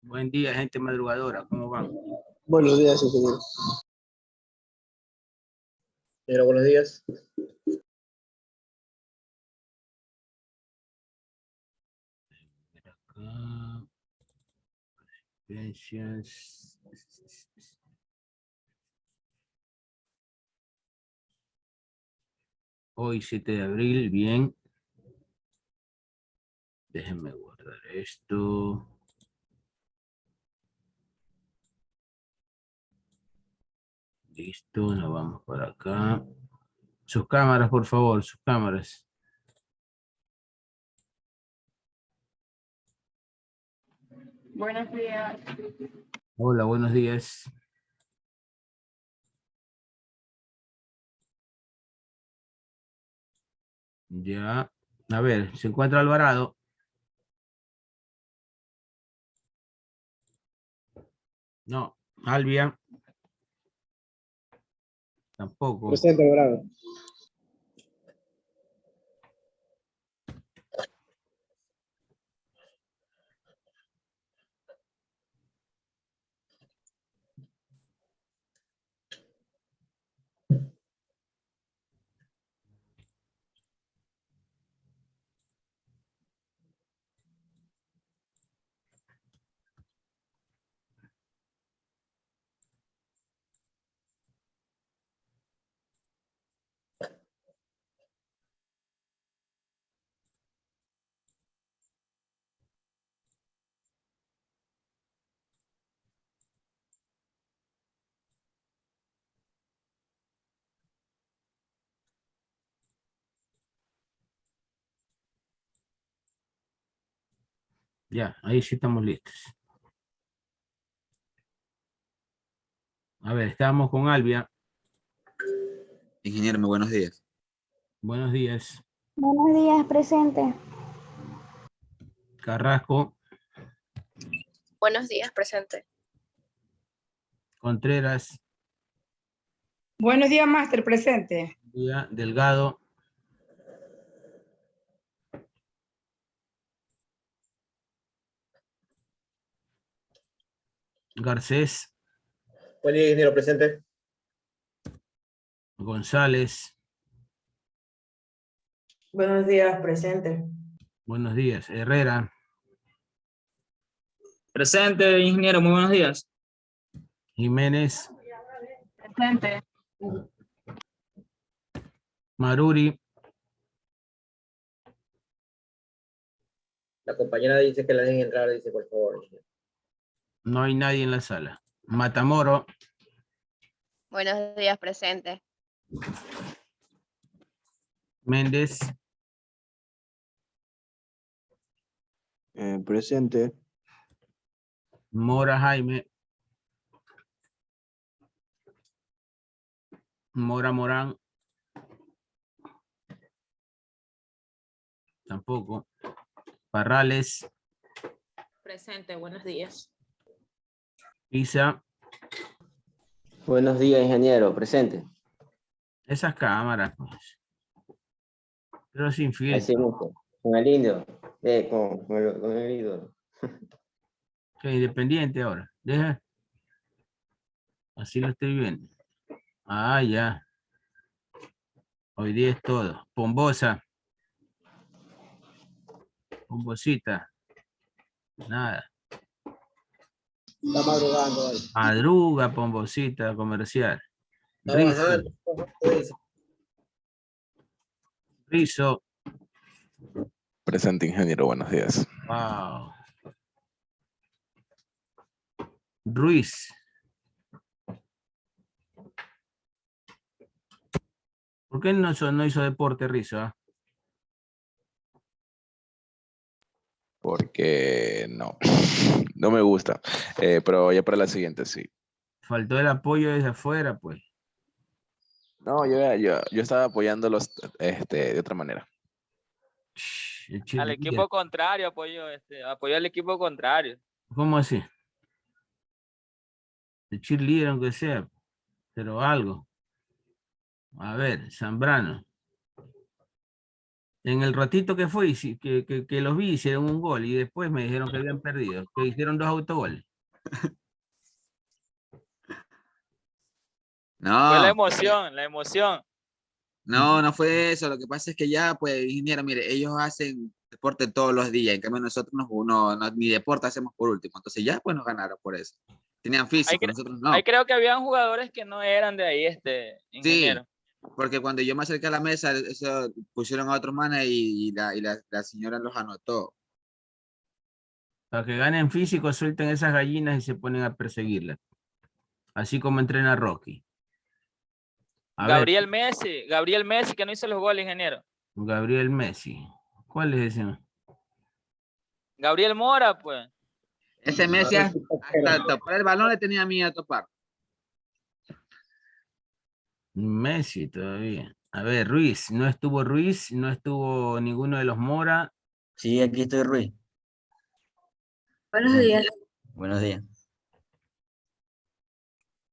Buen día, gente madrugadora. ¿Cómo van? Buenos días, ingeniero. Señora, buenos días. Acá. Pensions. Hoy 7 de abril, bien. Déjenme guardar esto. Listo, nos vamos por acá. Sus cámaras, por favor, sus cámaras. Buenos días. Hola, buenos días. Ya. A ver, ¿se encuentra Alvarado? No. Albia. Tampoco. Presente, Alvarado. Ya, ahí sí estamos listos. A ver, estamos con Albia. Ingeniero, muy buenos días. Buenos días. Buenos días, presente. Carrasco. Buenos días, presente. Contreras. Buenos días, máster, presente. Día. Delgado. Garcés. Buen día, ingeniero, presente. González. Buenos días, presente. Buenos días. Herrera. Presente, ingeniero, muy buenos días. Jiménez. Presente. Maruri. La compañera dice que la dejen entrar, dice, por favor, ingeniero. No hay nadie en la sala. Matamoro. Buenos días, presente. Méndez. Presente. Mora Jaime. Mora Morán. Tampoco. Parrales. Presente, buenos días. Isa. Buenos días, ingeniero, presente. Esas cámaras, pues. Pero sin filtro. Así mismo, con el indio, con el ídolo. Que independiente ahora. Deja. Así lo estoy viendo. Ah, ya. Hoy día es todo. Pombosa. Pombosita. Nada. Está madrugando hoy. Madruga, Pombosita comercial. Está Rizo. bajando. Rizo. Presente, ingeniero, buenos días. Wow. Ruiz. ¿Por qué no hizo deporte, Rizo? ¿Ah? Porque no, no me gusta. Pero ya para la siguiente, sí. Faltó el apoyo desde afuera, pues. No, yo estaba apoyándolos de otra manera. El Al cheerleader. equipo contrario, apoyo al equipo contrario. ¿Cómo así? El cheerleader, aunque sea, pero algo. A ver, Zambrano. En el ratito que fue, que los vi, hicieron un gol y después me dijeron que habían perdido, que hicieron 2 autogoles. Fue la No, emoción, la emoción. no fue eso. Lo que pasa es que ya, pues, ingeniero, mire, ellos hacen deporte todos los días. En cambio, nosotros ni deporte hacemos por último. Entonces ya, pues, nos ganaron por eso. Tenían físico, nosotros no. Ahí creo que habían jugadores que no eran de ahí, Sí, ingeniero. porque cuando yo me acerqué a la mesa, eso, pusieron a otros manes y la señora los anotó. Para que ganen físico, suelten esas gallinas y se ponen a perseguirlas. Así como entrena Rocky. A ver, Gabriel Messi, que no hizo los goles, ingeniero. Gabriel Messi. ¿Cuál es ese? Gabriel Mora, pues. Ese Messi hasta topar el balón le tenía miedo a topar. Messi todavía. A ver, Ruiz. No estuvo ninguno de los Mora. Sí, aquí estoy, Ruiz. Buenos días. Buenos días.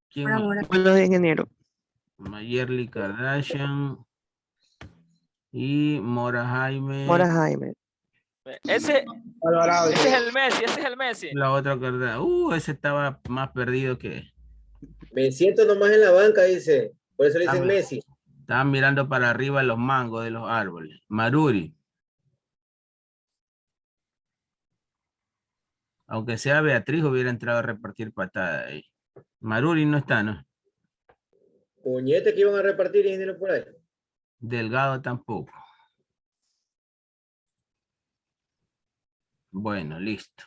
¿Quién Hola, más? Mora. Buenos días, ingeniero. Mayerly Kardashian. Y Mora Jaime. Jaime. Ese Alvarado. es el Messi, ese es el Messi. La otra Kardashian. Ese estaba más perdido que... Me siento nomás en la banca, dice. Por eso le dicen Ah, Messi. Estaban mirando para arriba los mangos de los árboles. Maruri. Aunque sea Beatriz, hubiera entrado a repartir patadas ahí. Maruri no está, ¿no? Puñete que iban a repartir, ingeniero, por ahí. Delgado tampoco. Bueno, listo.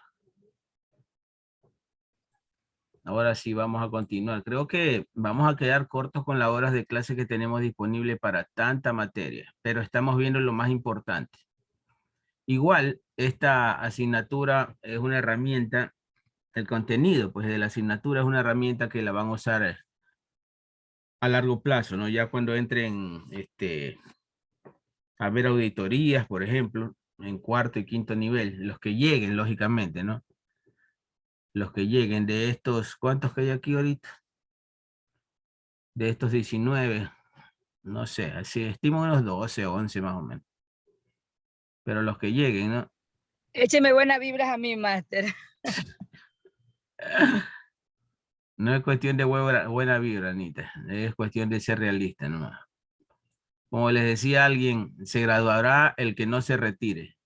Ahora sí, vamos a continuar. Creo que vamos a quedar cortos con las horas de clase que tenemos disponible para tanta materia, pero estamos viendo lo más importante. Igual, esta asignatura es una herramienta, el contenido pues, de la asignatura es una herramienta que la van a usar a largo plazo, ¿no? Ya cuando entren a ver auditorías, por ejemplo, en cuarto y quinto nivel, los que lleguen, lógicamente, ¿no? Los que lleguen de estos, ¿cuántos que hay aquí ahorita? De estos 19, no sé, así estimo unos 12 o 11 más o menos. Pero los que lleguen, ¿no? Écheme buenas vibras a mí, máster. No es cuestión de buena vibra, Anita. Es cuestión de ser realista nomás. Como les decía alguien, se graduará el que no se retire.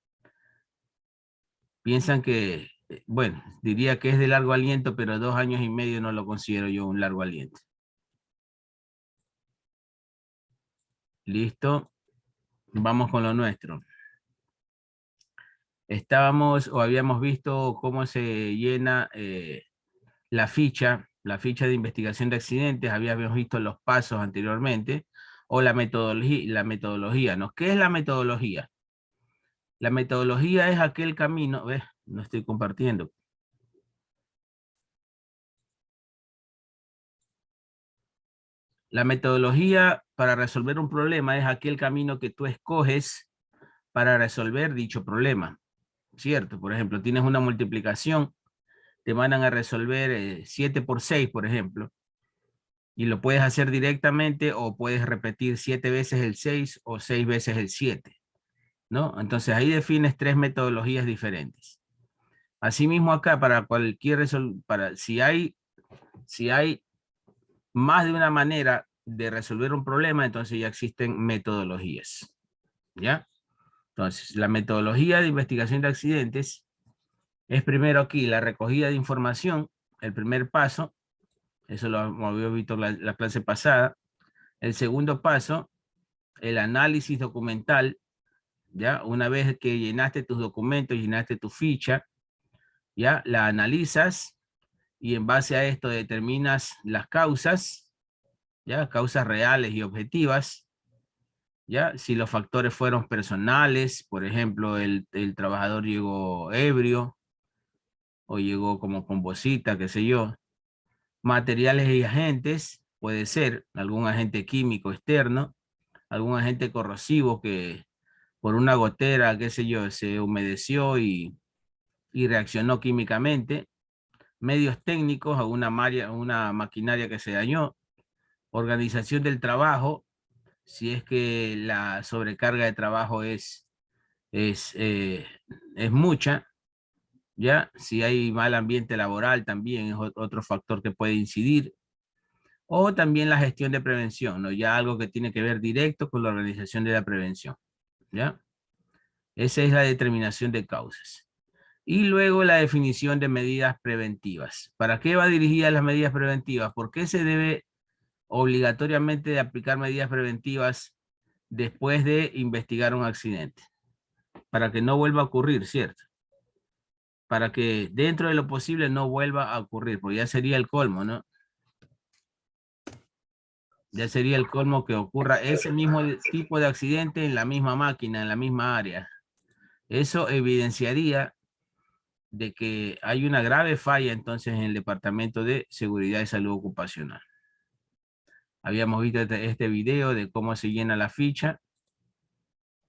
Piensan que, bueno, diría que es de largo aliento, pero 2 años y medio no lo considero yo un largo aliento. Listo. Vamos con lo nuestro. Estábamos o habíamos visto cómo se llena la ficha de investigación de accidentes, habíamos visto los pasos anteriormente, o la metodología, ¿no? ¿Qué es la metodología? La metodología es aquel camino, ¿ves? No estoy compartiendo. La metodología para resolver un problema es aquel camino que tú escoges para resolver dicho problema, ¿cierto? Por ejemplo, tienes una multiplicación, te mandan a resolver 7 por 6, por ejemplo, y lo puedes hacer directamente o puedes repetir 7 veces el 6 o 6 veces el 7, ¿no? Entonces ahí defines 3 metodologías diferentes. Asimismo acá, para cualquier si hay más de una manera de resolver un problema, entonces ya existen metodologías, ¿ya? Entonces, la metodología de investigación de accidentes es primero aquí la recogida de información, el primer paso, eso lo habíamos visto en la clase pasada. El segundo paso, el análisis documental, ¿ya? Una vez que llenaste tus documentos, llenaste tu ficha, ¿ya? La analizas y en base a esto determinas las causas, ¿ya? Causas reales y objetivas, ¿ya? Si los factores fueron personales, por ejemplo, el trabajador llegó ebrio o llegó como con bocita, qué sé yo. Materiales y agentes, puede ser algún agente químico externo, algún agente corrosivo que por una gotera, qué sé yo, se humedeció y reaccionó químicamente. Medios técnicos, una maquinaria que se dañó. Organización del trabajo, si es que la sobrecarga de trabajo es mucha, ¿ya? Si hay mal ambiente laboral también es otro factor que puede incidir. O también la gestión de prevención, ¿no? Ya algo que tiene que ver directo con la organización de la prevención, ¿ya? Esa es la determinación de causas. Y luego la definición de medidas preventivas. ¿Para qué va dirigida las medidas preventivas? ¿Por qué se debe obligatoriamente de aplicar medidas preventivas después de investigar un accidente? Para que no vuelva a ocurrir, ¿cierto? Para que dentro de lo posible no vuelva a ocurrir, porque ya sería el colmo, ¿no? Ya sería el colmo que ocurra ese mismo tipo de accidente en la misma máquina, en la misma área. Eso evidenciaría de que hay una grave falla entonces en el Departamento de Seguridad y Salud Ocupacional. Habíamos visto este video de cómo se llena la ficha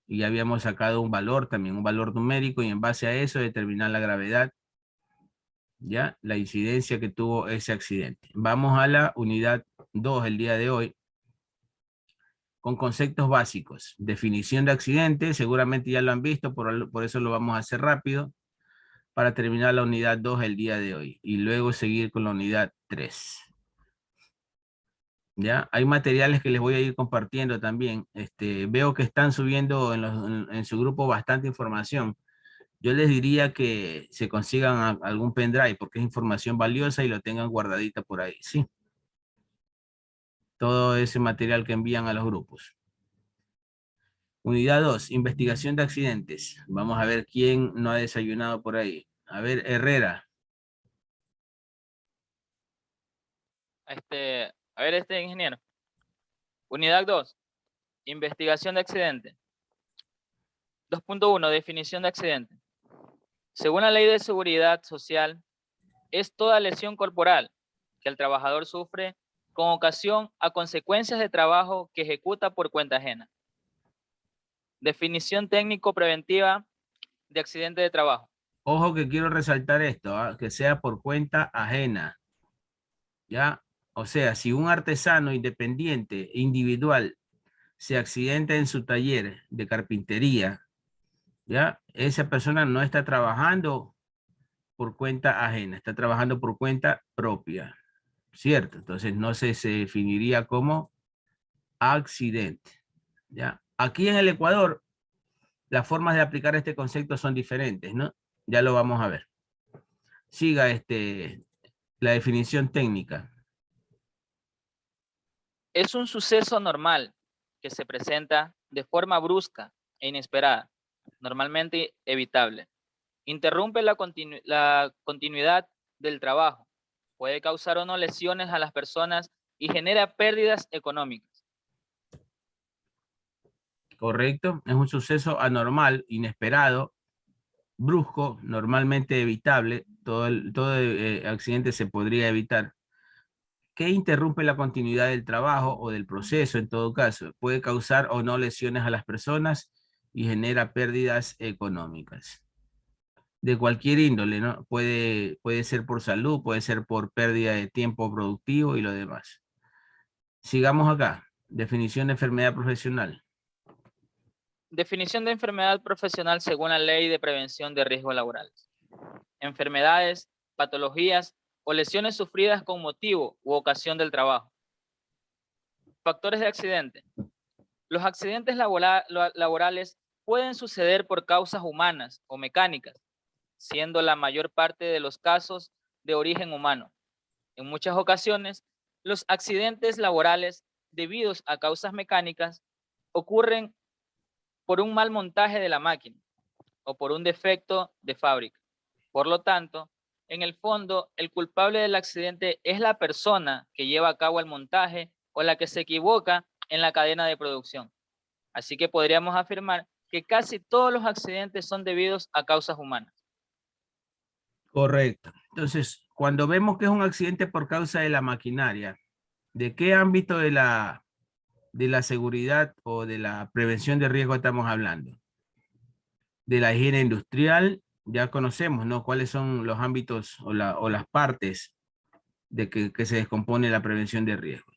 y habíamos sacado un valor también, un valor numérico, y en base a eso determinar la gravedad, ya, la incidencia que tuvo ese accidente. Vamos a la unidad 2 el día de hoy, con conceptos básicos. Definición de accidente, seguramente ya lo han visto, por eso lo vamos a hacer rápido, para terminar la unidad 2 el día de hoy, y luego seguir con la unidad 3. ¿Ya? Hay materiales que les voy a ir compartiendo también. Veo que están subiendo en su grupo bastante información. Yo les diría que se consigan algún pendrive, porque es información valiosa y lo tengan guardadita por ahí, ¿sí? Todo ese material que envían a los grupos. Unidad 2, investigación de accidentes. Vamos a ver quién no ha desayunado por ahí. A ver, Herrera. A ver, ingeniero. Unidad 2, investigación de accidente. 2.1, definición de accidente. Según la Ley de Seguridad Social, es toda lesión corporal que el trabajador sufre con ocasión a consecuencias de trabajo que ejecuta por cuenta ajena. Definición técnico-preventiva de accidente de trabajo. Ojo que quiero resaltar esto, que sea por cuenta ajena. ¿Ya? O sea, si un artesano independiente, individual, se accidenta en su taller de carpintería, ¿ya? Esa persona no está trabajando por cuenta ajena, está trabajando por cuenta propia, ¿cierto? Entonces no se definiría como accidente, ¿ya? Aquí en el Ecuador, las formas de aplicar este concepto son diferentes, ¿no? Ya lo vamos a ver. Siga la definición técnica. Es un suceso normal que se presenta de forma brusca e inesperada, normalmente evitable. Interrumpe la continuidad del trabajo, puede causar o no lesiones a las personas y genera pérdidas económicas. Correcto, es un suceso anormal, inesperado, brusco, normalmente evitable. Todo accidente se podría evitar. Que interrumpe la continuidad del trabajo o del proceso en todo caso. Puede causar o no lesiones a las personas y genera pérdidas económicas. De cualquier índole, ¿no? Puede ser por salud, puede ser por pérdida de tiempo productivo y lo demás. Sigamos acá. Definición de enfermedad profesional. Definición de enfermedad profesional según la Ley de Prevención de Riesgos Laborales. Enfermedades, patologías o lesiones sufridas con motivo u ocasión del trabajo. Factores de accidente. Los accidentes laborales pueden suceder por causas humanas o mecánicas, siendo la mayor parte de los casos de origen humano. En muchas ocasiones, los accidentes laborales debidos a causas mecánicas ocurren por un mal montaje de la máquina o por un defecto de fábrica. Por lo tanto, en el fondo, el culpable del accidente es la persona que lleva a cabo el montaje o la que se equivoca en la cadena de producción. Así que podríamos afirmar que casi todos los accidentes son debidos a causas humanas. Correcto. Entonces, cuando vemos que es un accidente por causa de la maquinaria, ¿de qué ámbito de la seguridad o de la prevención de riesgo estamos hablando? De la higiene industrial, ya conocemos, ¿no? Cuáles son los ámbitos o las partes de que se descompone la prevención de riesgo.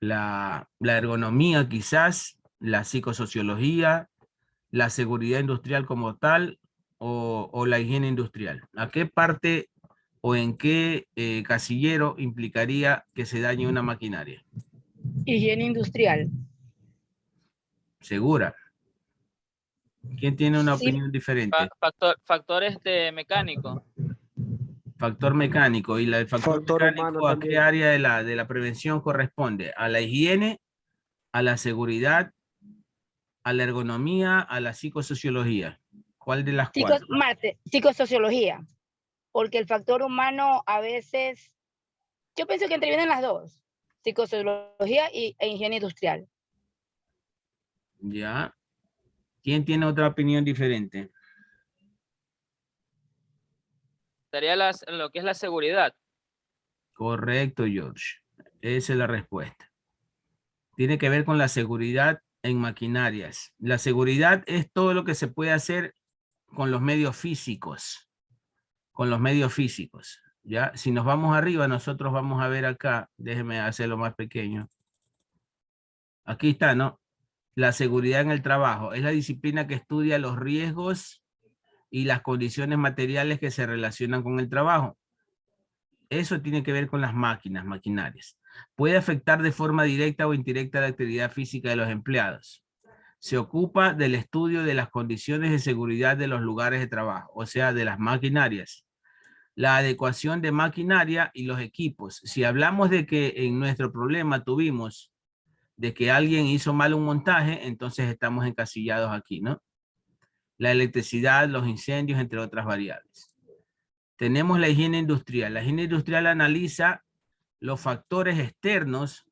la ergonomía quizás, la psicosociología, la seguridad industrial como tal o la higiene industrial. ¿A qué parte o en qué casillero implicaría que se dañe una maquinaria? Higiene industrial. ¿Segura? ¿Quién tiene una Sí, opinión diferente? Factores de mecánico. Factor mecánico. ¿Y el factor mecánico a qué área de la prevención corresponde? ¿A la higiene, a la seguridad, a la ergonomía, a la psicosociología? ¿Cuál de las cuatro? Marte, psicosociología. Porque el factor humano a veces, yo pienso que intervienen las dos, psicosociología e higiene industrial. Ya. ¿Quién tiene otra opinión diferente? Sería lo que es la seguridad. Correcto, George. Esa es la respuesta. Tiene que ver con la seguridad en maquinarias. La seguridad es todo lo que se puede hacer con los medios físicos. Con los medios físicos. ¿Ya? Si nos vamos arriba, nosotros vamos a ver acá. Déjeme hacerlo más pequeño. Aquí está, ¿no? La seguridad en el trabajo. Es la disciplina que estudia los riesgos y las condiciones materiales que se relacionan con el trabajo. Eso tiene que ver con las máquinas, maquinarias. Puede afectar de forma directa o indirecta la actividad física de los empleados. Se ocupa del estudio de las condiciones de seguridad de los lugares de trabajo, o sea, de las maquinarias. La adecuación de maquinaria y los equipos. Si hablamos de que en nuestro problema tuvimos de que alguien hizo mal un montaje, entonces estamos encasillados aquí, ¿no? La electricidad, los incendios, entre otras variables. Tenemos la higiene industrial. La higiene industrial analiza los factores externos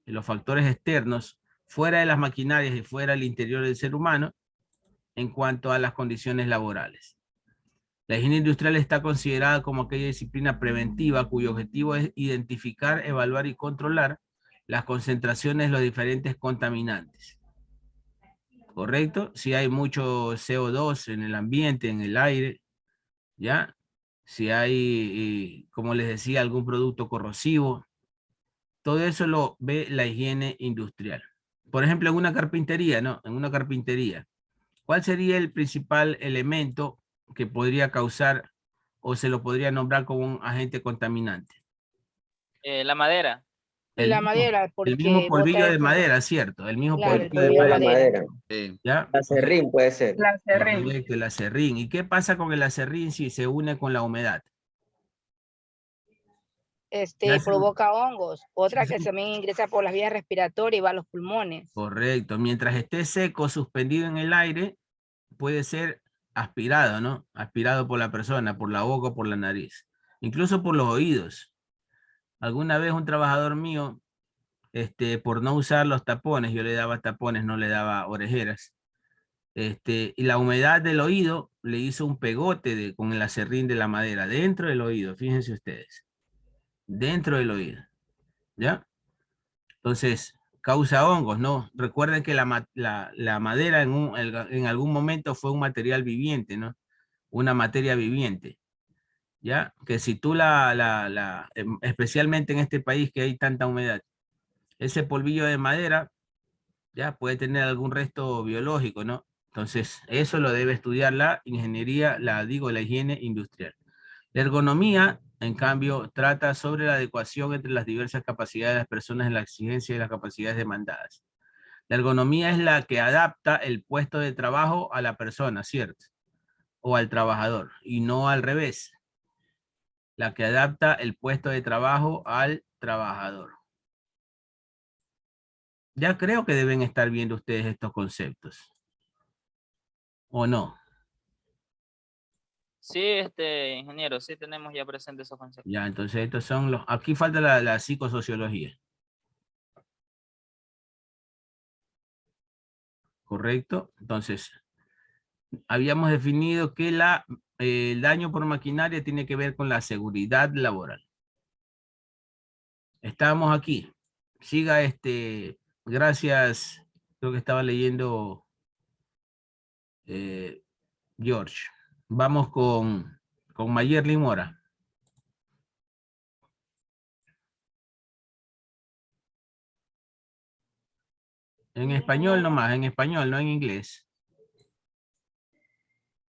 fuera de las maquinarias y fuera del interior del ser humano en cuanto a las condiciones laborales. La higiene industrial está considerada como aquella disciplina preventiva cuyo objetivo es identificar, evaluar y controlar las concentraciones de los diferentes contaminantes. ¿Correcto? Si hay mucho CO2 en el ambiente, en el aire, ¿ya? Si hay, como les decía, algún producto corrosivo, todo eso lo ve la higiene industrial. Por ejemplo, en una carpintería, ¿no? En una carpintería, ¿cuál sería el principal elemento que podría causar o se lo podría nombrar como un agente contaminante? La madera. La madera, El porque mismo polvillo bota de eso. madera, ¿cierto? El mismo Claro, el polvillo de polvillo de madera. madera. Sí. ¿Ya? La serrín puede ser. La acerrín. Correcto, el acerrín. ¿Y qué pasa con el acerrín si se une con la humedad? Ya se- Provoca hongos. Otra que también ingresa por las vías respiratorias y va a los pulmones. Correcto. Mientras esté seco, suspendido en el aire, puede ser aspirado, ¿no? Aspirado por la persona, por la boca o por la nariz. Incluso por los oídos. Alguna vez un trabajador mío, por no usar los tapones, yo le daba tapones, no le daba orejeras. Y la humedad del oído le hizo un pegote con el acerrín de la madera dentro del oído, fíjense ustedes. Dentro del oído. ¿Ya? Entonces, causa hongos, ¿no? Recuerden que la madera en algún momento fue un material viviente, ¿no? Una materia viviente, ¿ya? Que si tú especialmente en este país que hay tanta humedad, ese polvillo de madera, ya puede tener algún resto biológico, ¿no? Entonces, eso lo debe estudiar la ingeniería, la higiene industrial. La ergonomía, en cambio, trata sobre la adecuación entre las diversas capacidades de las personas en la exigencia de las capacidades demandadas. La ergonomía es la que adapta el puesto de trabajo a la persona, ¿cierto? O al trabajador, y no al revés. La que adapta el puesto de trabajo al trabajador. Ya creo que deben estar viendo ustedes estos conceptos. ¿O no? Sí, ingeniero, sí tenemos ya presentes esos conceptos. Ya, entonces estos son los... Aquí falta la psicosociología. ¿Correcto? Entonces, habíamos definido que el daño por maquinaria tiene que ver con la seguridad laboral. Estamos aquí. Siga gracias, creo que estaba leyendo George. Vamos con Mayerly Mora. En español nomás, en español, no en inglés.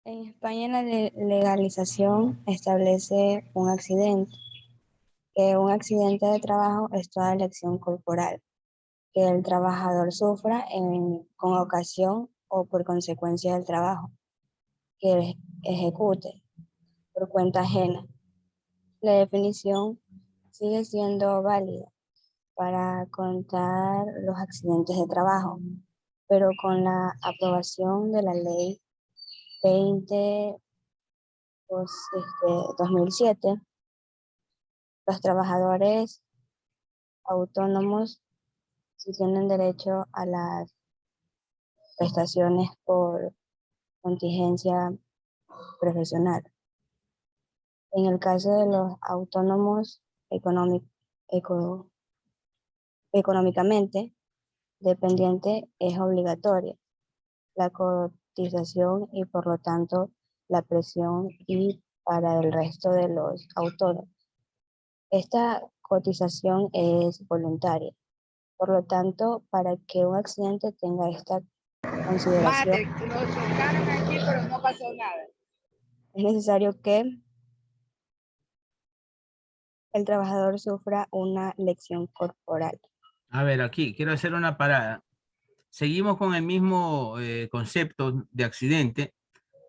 En España la legalización establece un accidente, que un accidente de trabajo es toda lesión corporal que el trabajador sufra con ocasión o por consecuencia del trabajo que ejecute por cuenta ajena. La definición sigue siendo válida para contar los accidentes de trabajo, pero con la aprobación de la ley 2007, los trabajadores autónomos sí tienen derecho a las prestaciones por contingencia profesional. En el caso de los autónomos económicamente dependiente es obligatoria la cotización y por lo tanto la presión y para el resto de los autónomos. Esta cotización es voluntaria. Por lo tanto, para que un accidente tenga esta consideración, Mate, nos chocaron aquí, pero no pasó nada. es necesario que el trabajador sufra una lesión corporal. A ver, aquí quiero hacer una parada. Seguimos con el mismo concepto de accidente.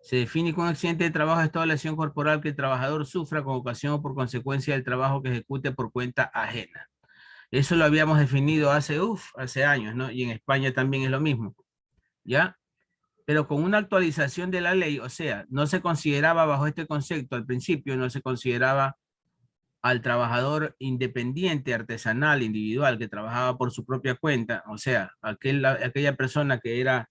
Se define que un accidente de trabajo es toda lesión corporal que el trabajador sufra con ocasión o por consecuencia del trabajo que ejecute por cuenta ajena. Eso lo habíamos definido hace años, ¿no? Y en España también es lo mismo, ¿ya? Pero con una actualización de la ley, o sea, no se consideraba bajo este concepto al principio, no se consideraba al trabajador independiente, artesanal, individual, que trabajaba por su propia cuenta, o sea, aquella persona que era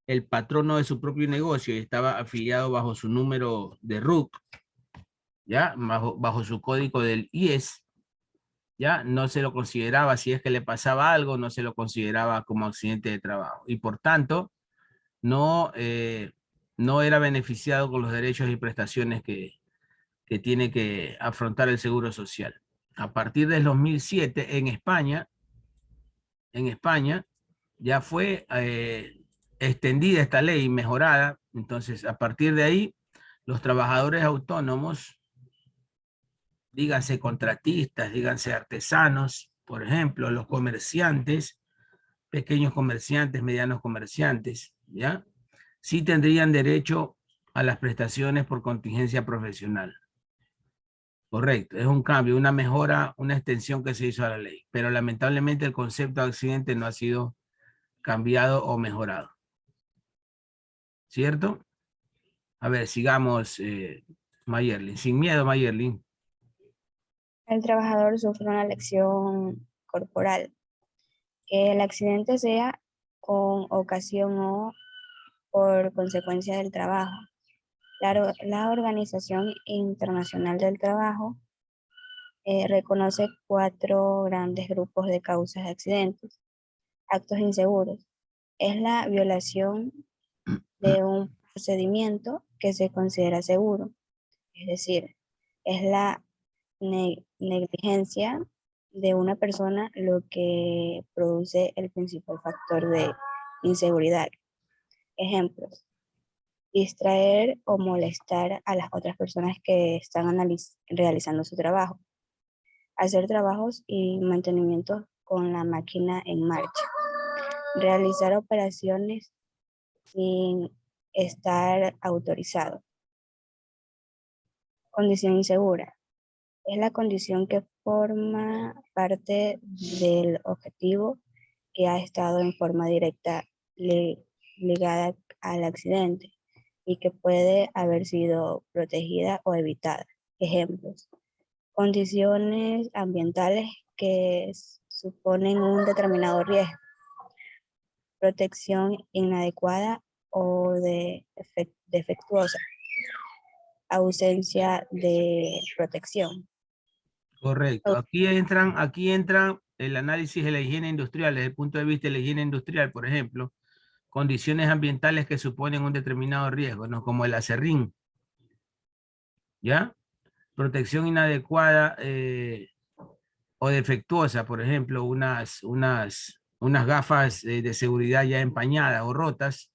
el patrono de su propio negocio y estaba afiliado bajo su número de RUC, ¿ya? Bajo su código del IES, ¿ya? No se lo consideraba, si es que le pasaba algo, no se lo consideraba como accidente de trabajo. Y por tanto, no, no era beneficiado con los derechos y prestaciones que tiene que afrontar el Seguro Social. A partir del 2007, en España ya fue extendida esta ley, mejorada. Entonces, a partir de ahí, los trabajadores autónomos, díganse contratistas, díganse artesanos, por ejemplo, los comerciantes, pequeños comerciantes, medianos comerciantes, ¿ya? Sí tendrían derecho a las prestaciones por contingencia profesional. Correcto, es un cambio, una mejora, una extensión que se hizo a la ley, pero lamentablemente el concepto de accidente no ha sido cambiado o mejorado. ¿Cierto? A ver, sigamos, Mayerlin. Sin miedo, Mayerlin. El trabajador sufre una lesión corporal, que el accidente sea con ocasión o por consecuencia del trabajo. La Organización Internacional del Trabajo reconoce 4 grandes grupos de causas de accidentes. Actos inseguros. Es la violación de un procedimiento que se considera seguro. Es decir, es la negligencia de una persona lo que produce el principal factor de inseguridad. Ejemplos: distraer o molestar a las otras personas que están realizando su trabajo, hacer trabajos y mantenimientos con la máquina en marcha, realizar operaciones sin estar autorizado. Condición insegura. Es la condición que forma parte del objetivo que ha estado en forma directa ligada al accidente y que puede haber sido protegida o evitada. Ejemplos: condiciones ambientales que suponen un determinado riesgo, protección inadecuada o defectuosa, ausencia de protección. Correcto. Aquí entra el análisis de la higiene industrial, desde el punto de vista de la higiene industrial, por ejemplo, condiciones ambientales que suponen un determinado riesgo, ¿no? Como el acerrín, ¿ya? Protección inadecuada o defectuosa, por ejemplo, unas unas gafas de seguridad ya empañadas o rotas,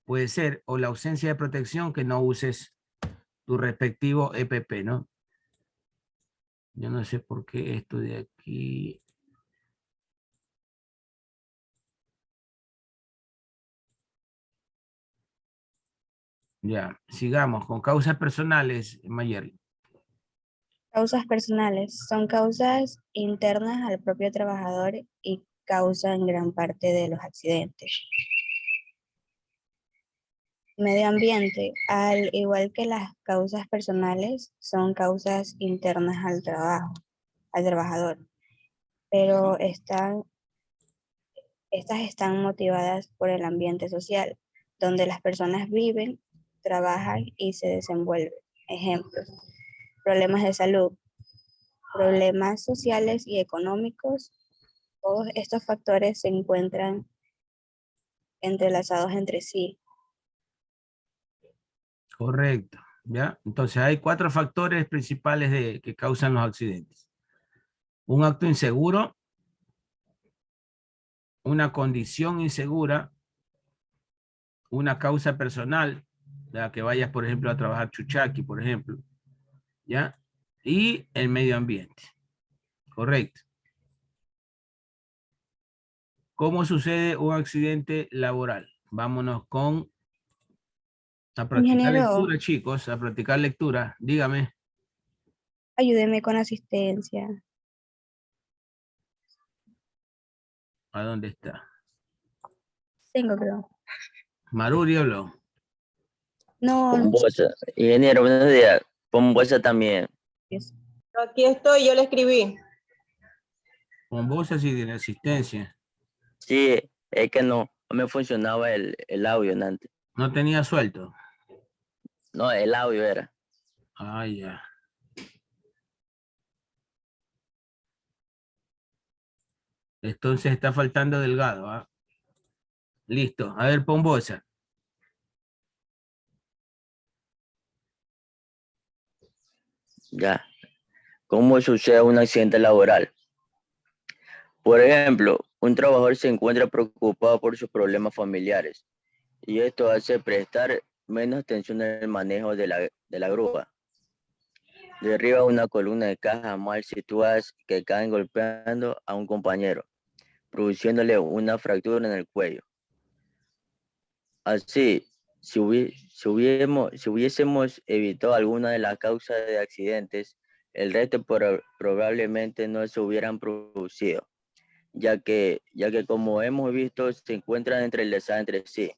puede ser, o la ausencia de protección que no uses tu respectivo EPP, ¿no? Yo no sé por qué esto de aquí. Ya, sigamos con causas personales, Mayerly. Causas personales son causas internas al propio trabajador y causan gran parte de los accidentes. Medio ambiente, al igual que las causas personales, son causas internas al trabajo, al trabajador, pero estas están motivadas por el ambiente social, donde las personas viven, trabajan y se desenvuelven. Ejemplos: problemas de salud, problemas sociales y económicos. Todos estos factores se encuentran entrelazados entre sí. Correcto, ¿ya? Entonces hay 4 factores principales que causan los accidentes. Un acto inseguro, una condición insegura, una causa personal, ¿ya? Que vayas, por ejemplo, a trabajar chuchaqui, por ejemplo, ¿ya? Y el medio ambiente. Correcto. ¿Cómo sucede un accidente laboral? Vámonos a practicar Ingeniero, lectura, chicos, a practicar lectura. Dígame, ayúdeme con asistencia. ¿a dónde está? Tengo, creo. Maruri habló. No, Pombosa. Ingeniero, buenos días. Pombosa también. Aquí estoy, yo le escribí. Con vos así de asistencia. Sí, es que no me funcionaba el audio antes. No tenía suelto. No, el audio era. Ah, ya. Entonces está faltando Delgado, ¿ah? Listo. A ver, Pombosa. Ya. ¿Cómo sucede un accidente laboral? Por ejemplo, un trabajador se encuentra preocupado por sus problemas familiares y esto hace prestar menos atención al manejo de la grúa. Derriba una columna de cajas mal situadas que caen golpeando a un compañero, produciéndole una fractura en el cuello. Así, si hubiésemos evitado alguna de las causas de accidentes, el resto probablemente no se hubieran producido, ya que como hemos visto, se encuentran entrelazadas entre sí.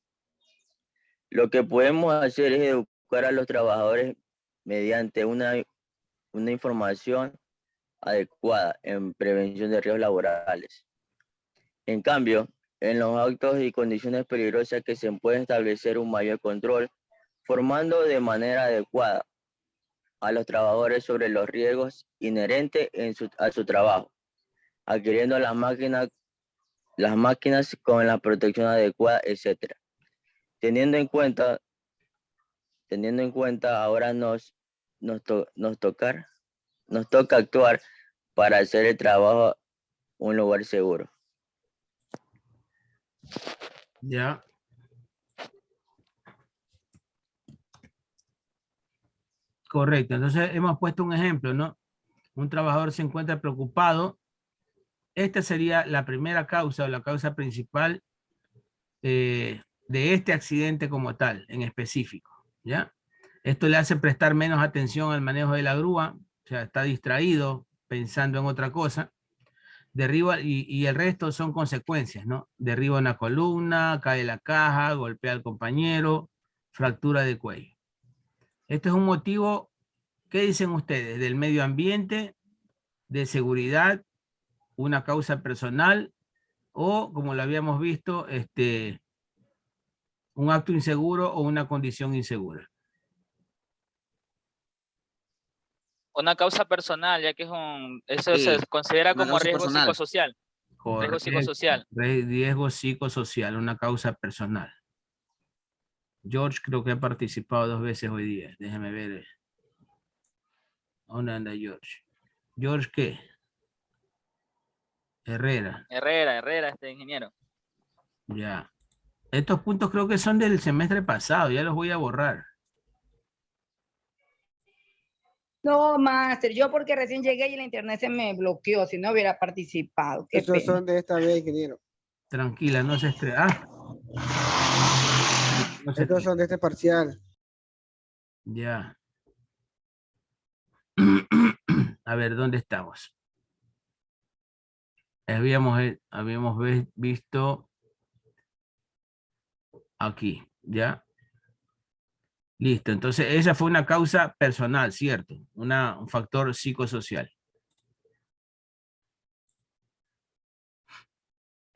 Lo que podemos hacer es educar a los trabajadores mediante una información adecuada en prevención de riesgos laborales. En cambio, en los actos y condiciones peligrosas que se puede establecer un mayor control, formando de manera adecuada a los trabajadores sobre los riesgos inherentes a su trabajo, adquiriendo las máquinas con la protección adecuada, etc. Teniendo en cuenta, ahora nos toca actuar para hacer el trabajo un lugar seguro. Ya. Correcto. Entonces hemos puesto un ejemplo, ¿no? Un trabajador se encuentra preocupado. Esta sería la primera causa o la causa principal de este accidente como tal, en específico, ¿ya? Esto le hace prestar menos atención al manejo de la grúa, o sea, está distraído pensando en otra cosa. Derriba, y el resto son consecuencias, ¿no? Derriba una columna, cae la caja, golpea al compañero, fractura de cuello. Este es un motivo, ¿qué dicen ustedes? Del medio ambiente, de seguridad, una causa personal, o como lo habíamos visto, un acto inseguro o una condición insegura. Una causa personal, ya que eso Sí, se considera una como causa riesgo personal. psicosocial. Riesgo Correcto. psicosocial. Riesgo psicosocial, una causa personal. George creo que ha participado 2 veces hoy día. Déjame ver. ¿Dónde anda George? ¿George qué? Herrera. Herrera, este ingeniero. Ya. Estos puntos creo que son del semestre pasado, ya los voy a borrar. No, máster, yo porque recién llegué y el internet se me bloqueó, si no hubiera participado. Qué Estos pena. son de esta vez, ingeniero. Tranquila, no se estrese. Ah. No se Estos son de este parcial. Ya. A ver, ¿dónde estamos? Habíamos visto aquí, ¿ya? Listo, entonces esa fue una causa personal, ¿cierto? Un factor psicosocial.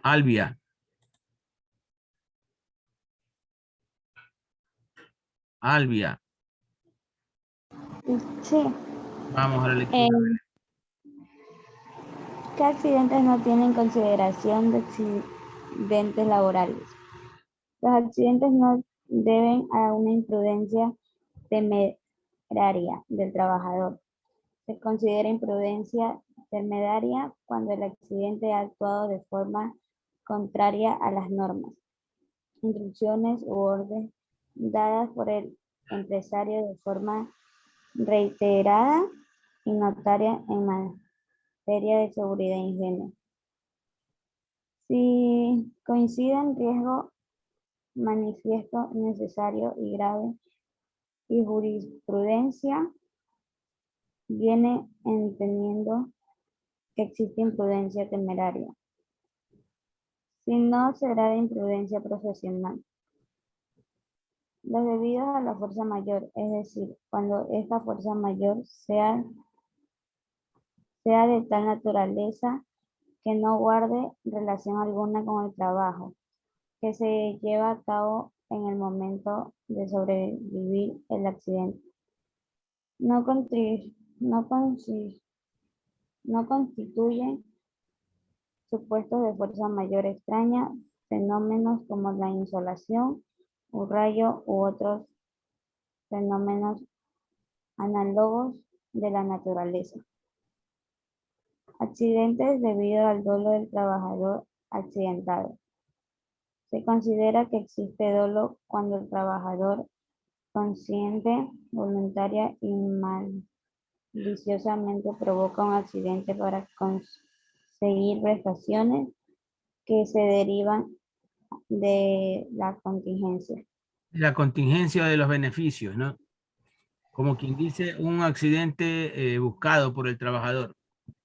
Albia. Albia. Sí. Vamos a la lectura. ¿Qué accidentes no tienen consideración de accidentes laborales? Los accidentes no deben a una imprudencia temeraria del trabajador. Se considera imprudencia temeraria cuando el accidente ha actuado de forma contraria a las normas, instrucciones u órdenes dadas por el empresario de forma reiterada y notoria en materia de seguridad e higiene. Si coinciden riesgo manifiesto, necesario y grave, y jurisprudencia viene entendiendo que existe imprudencia temeraria. Si no, será de imprudencia profesional. Los debidos a la fuerza mayor, es decir, cuando esta fuerza mayor sea de tal naturaleza que no guarde relación alguna con el trabajo, que se lleva a cabo en el momento de sobrevivir el accidente. No constituyen supuestos de fuerza mayor extraña fenómenos como la insolación, un rayo u otros fenómenos análogos de la naturaleza. Accidentes debido al dolo del trabajador accidentado. Se considera que existe dolo cuando el trabajador consciente, voluntaria y maliciosamente provoca un accidente para conseguir prestaciones que se derivan de la contingencia. La contingencia de los beneficios, ¿no? Como quien dice, un accidente buscado por el trabajador.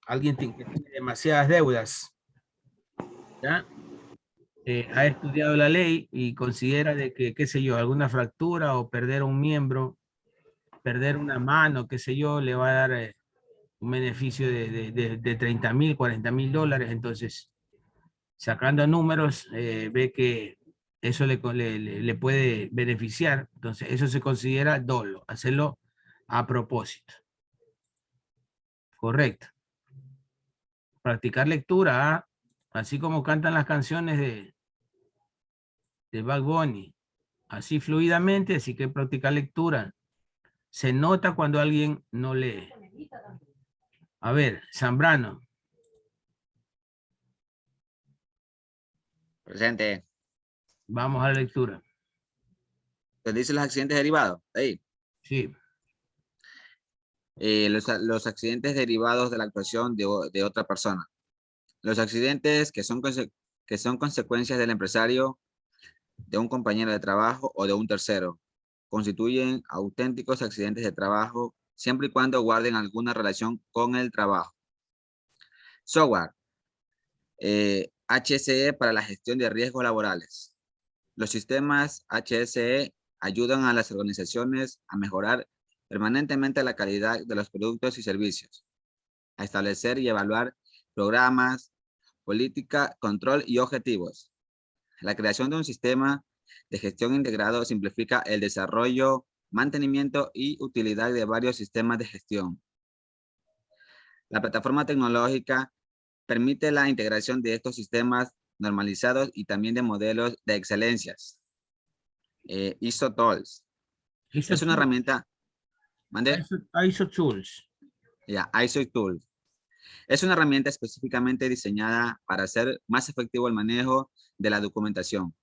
Alguien que tiene demasiadas deudas, ¿ya? Ha estudiado la ley y considera de que, qué sé yo, alguna fractura o perder un miembro, perder una mano, qué sé yo, le va a dar un beneficio de 30,000, 40,000 dólares. Entonces, sacando números, ve que eso le puede beneficiar. Entonces, eso se considera dolo, hacerlo a propósito. Correcto. Practicar lectura, ¿ah? Así como cantan las canciones de Bad Bunny, así fluidamente, así que practicar lectura. Se nota cuando alguien no lee. A ver, Zambrano. Presente. Vamos a la lectura. ¿Te dice los accidentes derivados? Ahí. Sí. Los accidentes derivados de la actuación de otra persona. Los accidentes que son consecuencias del empresario, de un compañero de trabajo o de un tercero, constituyen auténticos accidentes de trabajo siempre y cuando guarden alguna relación con el trabajo. Software. HSE para la gestión de riesgos laborales. Los sistemas HSE ayudan a las organizaciones a mejorar permanentemente la calidad de los productos y servicios, a establecer y evaluar programas, política, control y objetivos. La creación de un sistema de gestión integrado simplifica el desarrollo, mantenimiento y utilidad de varios sistemas de gestión. La plataforma tecnológica permite la integración de estos sistemas normalizados y también de modelos de excelencias. ISO Tools. Es una herramienta. ¿Mande? ISO Tools. Ya, ISO Tools. Es una herramienta específicamente diseñada para hacer más efectivo el manejo de la documentación,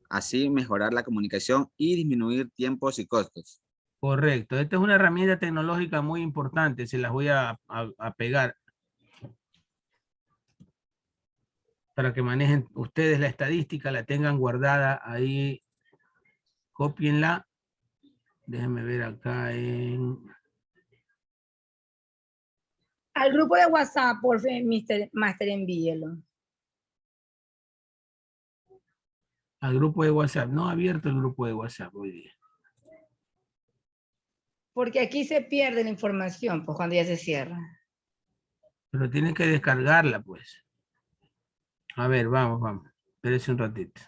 así mejorar la comunicación y disminuir tiempos y costos. Correcto. Esta es una herramienta tecnológica muy importante. Se las voy a pegar para que manejen ustedes la estadística, la tengan guardada ahí. Cópienla. Déjenme ver acá en... Al grupo de WhatsApp, por fin, Master, envíelo. Al grupo de WhatsApp. No ha abierto el grupo de WhatsApp hoy día. Porque aquí se pierde la información, pues cuando ya se cierra. Pero tienen que descargarla, pues. A ver, vamos. Espérese un ratito.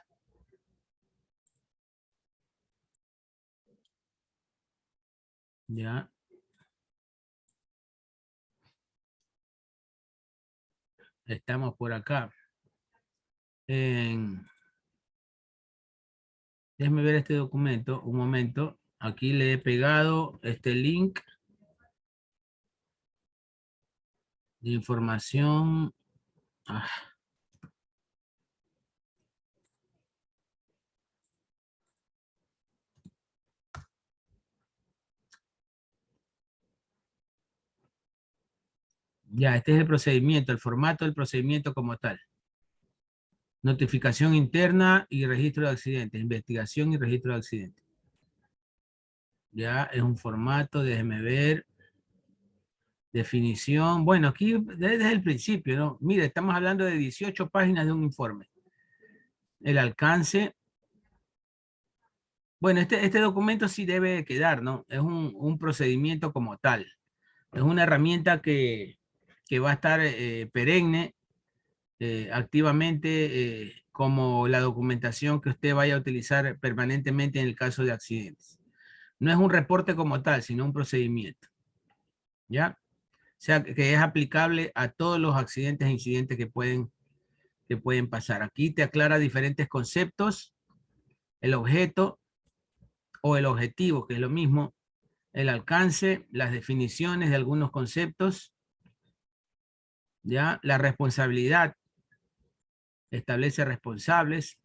Ya. Estamos por acá. Déjenme ver este documento, un momento. Aquí le he pegado este link de información. Ya, este es el procedimiento, el formato del procedimiento como tal. Notificación interna y registro de accidentes. Investigación y registro de accidentes. Ya, es un formato, déjeme ver. Definición. Bueno, aquí desde el principio, ¿no? Mire, estamos hablando de 18 páginas de un informe. El alcance. Bueno, este documento sí debe quedar, ¿no? Es un procedimiento como tal. Es una herramienta que va a estar perenne, activamente, como la documentación que usted vaya a utilizar permanentemente en el caso de accidentes. No es un reporte como tal, sino un procedimiento. ¿Ya? O sea, que es aplicable a todos los accidentes e incidentes que pueden pasar. Aquí te aclara diferentes conceptos, el objeto o el objetivo, que es lo mismo, el alcance, las definiciones de algunos conceptos, ¿ya? La responsabilidad, establece responsables,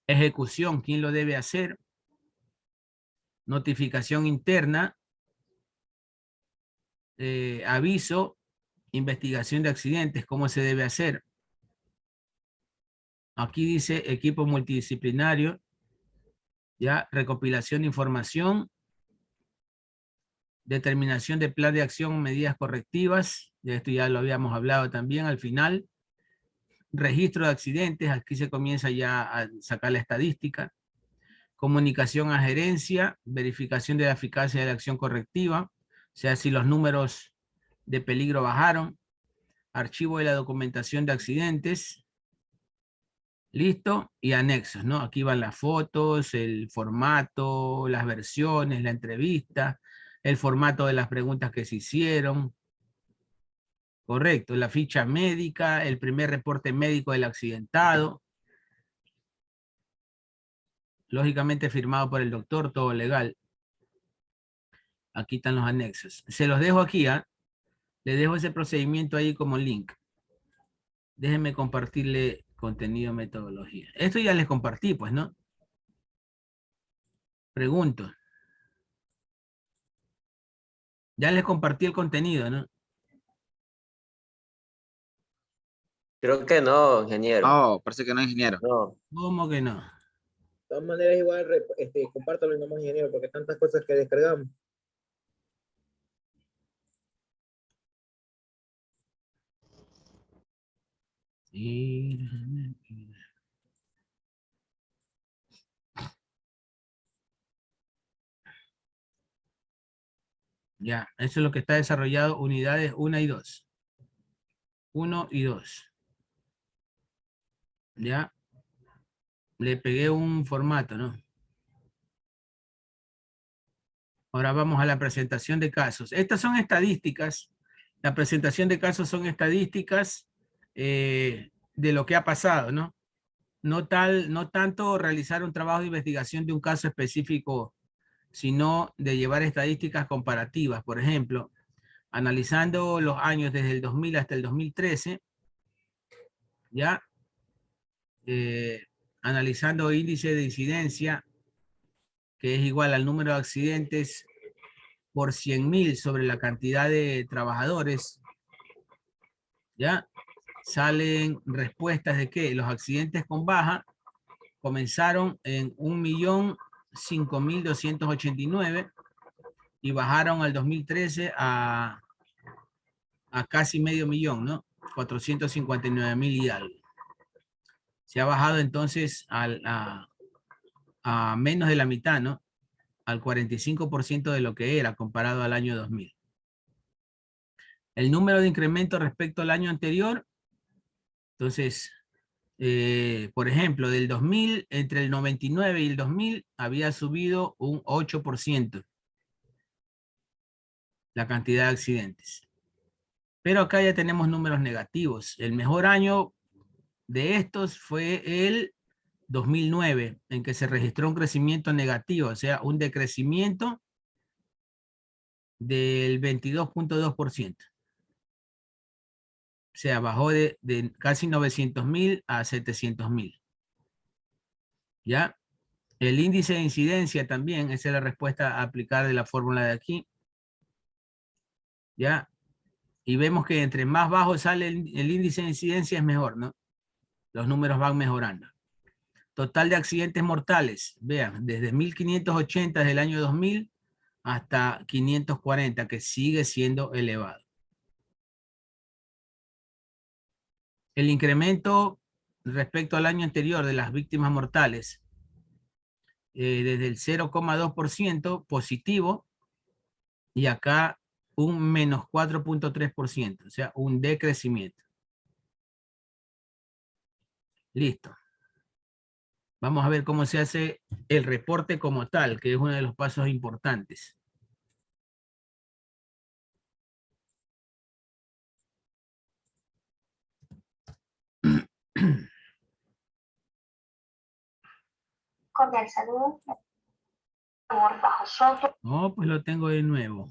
ejecución, quién lo debe hacer, notificación interna, aviso, investigación de accidentes, cómo se debe hacer. Aquí dice equipo multidisciplinario, ya, recopilación de información, determinación de plan de acción, medidas correctivas, de esto ya lo habíamos hablado también al final. Registro de accidentes, aquí se comienza ya a sacar la estadística. Comunicación a gerencia, verificación de la eficacia de la acción correctiva, o sea, si los números de peligro bajaron. Archivo de la documentación de accidentes. Listo, y anexos, ¿no? Aquí van las fotos, el formato, las versiones, la entrevista, el formato de las preguntas que se hicieron. Correcto, la ficha médica, el primer reporte médico del accidentado. Lógicamente firmado por el doctor, todo legal. Aquí están los anexos. Se los dejo aquí, ¿ah? Le dejo ese procedimiento ahí como link. Déjenme compartirle contenido, metodología. Esto ya les compartí, pues, ¿no? Pregunto. Ya les compartí el contenido, ¿no? Creo que no, ingeniero. Oh, parece que no, ingeniero. No. ¿Cómo que no? De todas maneras, igual, compártalo nomás, ingeniero, porque tantas cosas que descargamos. Sí. Ya, eso es lo que está desarrollado, unidades 1 y 2. 1 y 2. Ya. Le pegué un formato, ¿no? Ahora vamos a la presentación de casos. Estas son estadísticas. La presentación de casos son estadísticas de lo que ha pasado, ¿no? No tanto realizar un trabajo de investigación de un caso específico, sino de llevar estadísticas comparativas. Por ejemplo, analizando los años desde el 2000 hasta el 2013, ¿ya? Analizando índice de incidencia, que es igual al número de accidentes por 100.000 sobre la cantidad de trabajadores, ¿ya? Salen respuestas de que los accidentes con baja comenzaron en 1.005.289 y bajaron al 2013 a casi medio millón, ¿no? 459.000 y algo. Se ha bajado entonces a menos de la mitad, ¿no? Al 45% de lo que era comparado al año 2000. El número de incremento respecto al año anterior, entonces, por ejemplo, del 2000, entre el 99 y el 2000, había subido un 8% la cantidad de accidentes. Pero acá ya tenemos números negativos. El mejor año de estos fue el 2009, en que se registró un crecimiento negativo, o sea, un decrecimiento del 22.2%. O sea, bajó de casi 900.000 a 700.000. ¿Ya? El índice de incidencia también, esa es la respuesta a aplicar de la fórmula de aquí. ¿Ya? Y vemos que entre más bajo sale el índice de incidencia es mejor, ¿no? Los números van mejorando. Total de accidentes mortales, vean, desde 1580 desde el año 2000 hasta 540, que sigue siendo elevado. El incremento respecto al año anterior de las víctimas mortales, desde el 0,2% positivo, y acá un menos 4.3%, o sea, un decrecimiento. Listo. Vamos a ver cómo se hace el reporte como tal, que es uno de los pasos importantes. Cordial saludo. No, pues lo tengo de nuevo.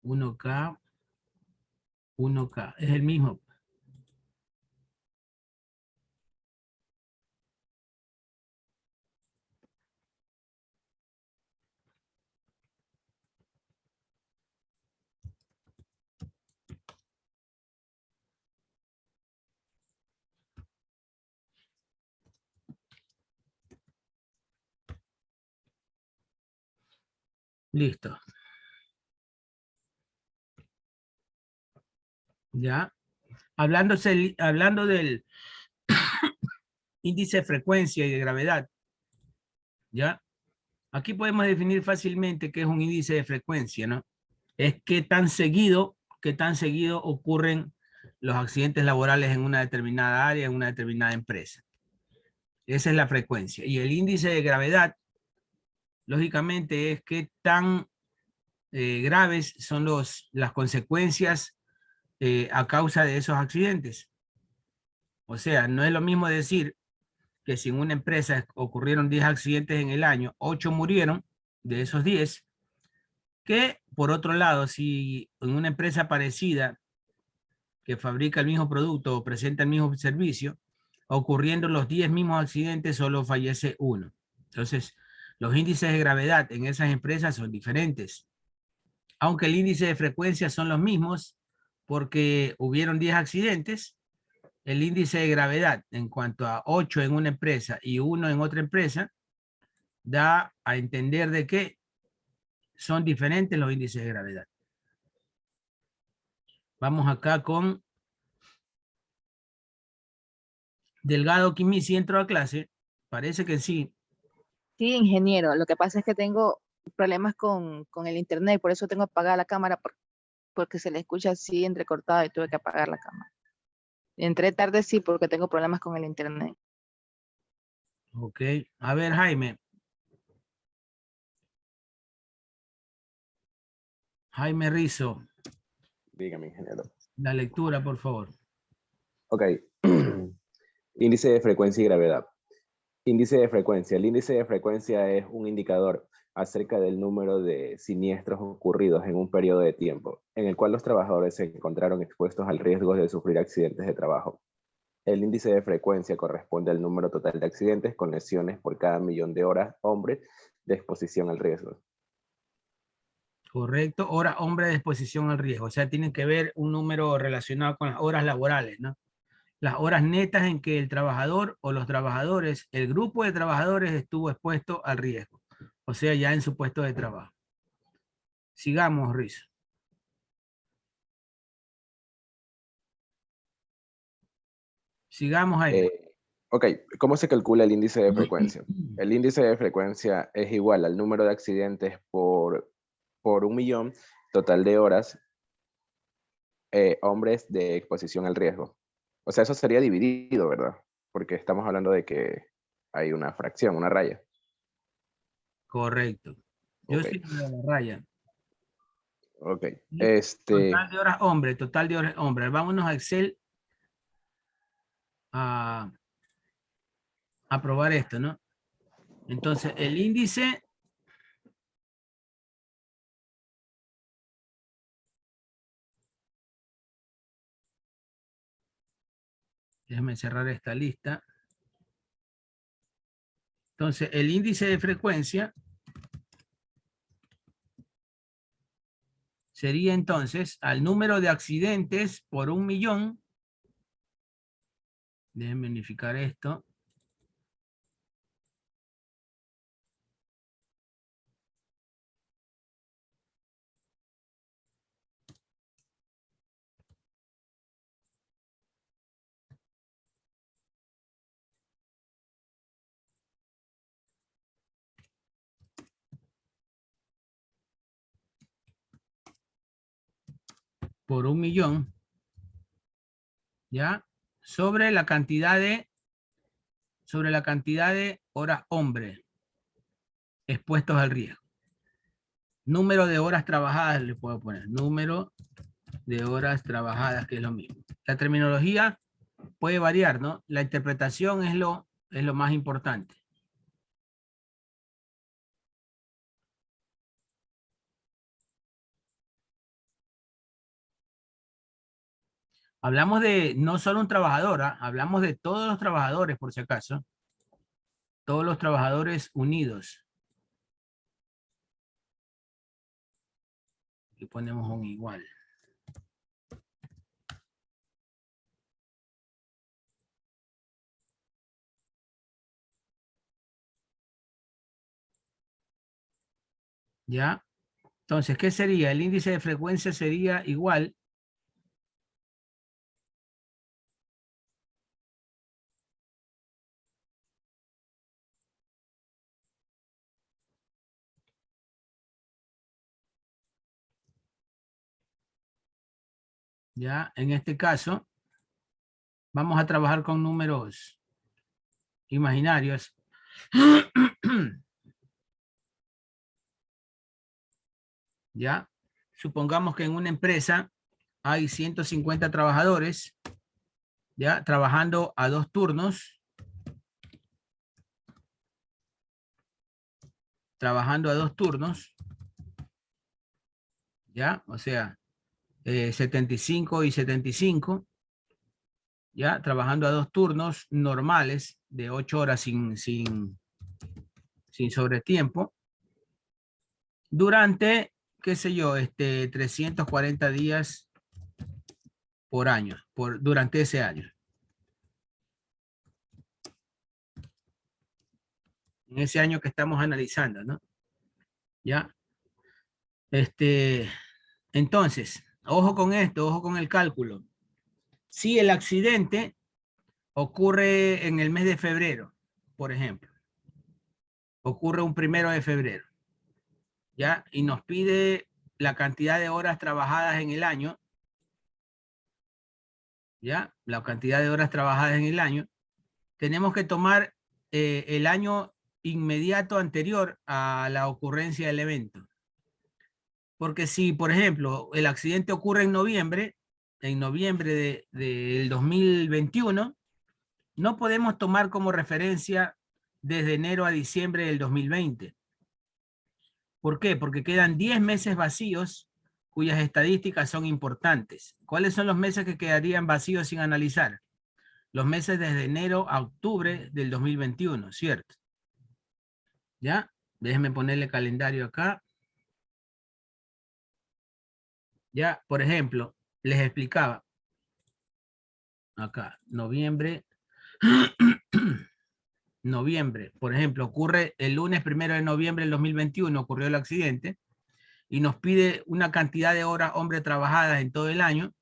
Uno K, es el mismo. Listo. Ya. Hablando del índice de frecuencia y de gravedad. ¿Ya? Aquí podemos definir fácilmente qué es un índice de frecuencia, ¿no? Es qué tan seguido ocurren los accidentes laborales en una determinada área, en una determinada empresa. Esa es la frecuencia. Y el índice de gravedad, lógicamente, es qué tan graves son las consecuencias a causa de esos accidentes. O sea, no es lo mismo decir que si en una empresa ocurrieron 10 accidentes en el año, 8 murieron de esos 10, que por otro lado, si en una empresa parecida que fabrica el mismo producto o presenta el mismo servicio, ocurriendo los 10 mismos accidentes, solo fallece uno. Entonces, los índices de gravedad en esas empresas son diferentes. Aunque el índice de frecuencia son los mismos, porque hubieron 10 accidentes, el índice de gravedad en cuanto a 8 en una empresa y 1 en otra empresa, da a entender de que son diferentes los índices de gravedad. Vamos acá con Delgado Quimisi, entró a clase. Parece que sí. Sí, ingeniero. Lo que pasa es que tengo problemas con el internet, por eso tengo apagada la cámara, porque se le escucha así entrecortado y tuve que apagar la cámara. Entré tarde, sí, porque tengo problemas con el internet. Ok. A ver, Jaime. Jaime Rizzo. Dígame, ingeniero. La lectura, por favor. Ok. Índice de frecuencia y gravedad. Índice de frecuencia. El índice de frecuencia es un indicador acerca del número de siniestros ocurridos en un periodo de tiempo, en el cual los trabajadores se encontraron expuestos al riesgo de sufrir accidentes de trabajo. El índice de frecuencia corresponde al número total de accidentes con lesiones por cada millón de horas hombre de exposición al riesgo. Correcto, hora hombre de exposición al riesgo. O sea, tienen que ver un número relacionado con las horas laborales, ¿no? Las horas netas en que el trabajador o los trabajadores, el grupo de trabajadores estuvo expuesto al riesgo. O sea, ya en su puesto de trabajo. Sigamos, Ruiz. Sigamos ahí. Ok, ¿cómo se calcula el índice de frecuencia? El índice de frecuencia es igual al número de accidentes por 1.000.000 total de horas hombres de exposición al riesgo. O sea, eso sería dividido, ¿verdad? Porque estamos hablando de que hay una fracción, una raya. Correcto. Yo Ok. sí de la raya. Ok. Total de horas hombre, total de horas hombre. Vámonos a Excel a probar esto, ¿no? Entonces, el índice déjame cerrar esta lista. Entonces, el índice de frecuencia sería entonces al número de accidentes por 1.000.000. Déjenme unificar esto. Por 1.000.000, ¿ya? Sobre la cantidad de horas hombre expuestos al riesgo. Número de horas trabajadas, le puedo poner. Número de horas trabajadas, que es lo mismo. La terminología puede variar, ¿no? La interpretación es lo más importante. Hablamos de no solo un trabajador, ¿ah? Hablamos de todos los trabajadores, por si acaso. Todos los trabajadores unidos. Y ponemos un igual. ¿Ya? Entonces, ¿qué sería? El índice de frecuencia sería igual ya, en este caso, vamos a trabajar con números imaginarios. Ya, supongamos que en una empresa hay 150 trabajadores, ya, trabajando a 2 turnos. Trabajando a 2 turnos. Ya, o sea, 75 y 75. Ya, trabajando a 2 turnos normales de 8 horas sin sobretiempo. Durante, qué sé yo, 340 días por año, durante ese año. En ese año que estamos analizando, ¿no? Ya. Entonces, ojo con esto, ojo con el cálculo. Si el accidente ocurre en el mes de febrero, por ejemplo, ocurre un 1 de febrero, ¿ya? Y nos pide la cantidad de horas trabajadas en el año, ¿ya? La cantidad de horas trabajadas en el año. Tenemos que tomar el año inmediato anterior a la ocurrencia del evento. Porque si, por ejemplo, el accidente ocurre en noviembre del 2021, no podemos tomar como referencia desde enero a diciembre del 2020. ¿Por qué? Porque quedan 10 meses vacíos cuyas estadísticas son importantes. ¿Cuáles son los meses que quedarían vacíos sin analizar? Los meses desde enero a octubre del 2021, ¿cierto? ¿Ya? Déjenme ponerle calendario acá. Ya, por ejemplo, les explicaba. Acá, noviembre. Noviembre, por ejemplo, ocurre el lunes 1 de noviembre del 2021, ocurrió el accidente, y nos pide una cantidad de horas hombre trabajadas en todo el año.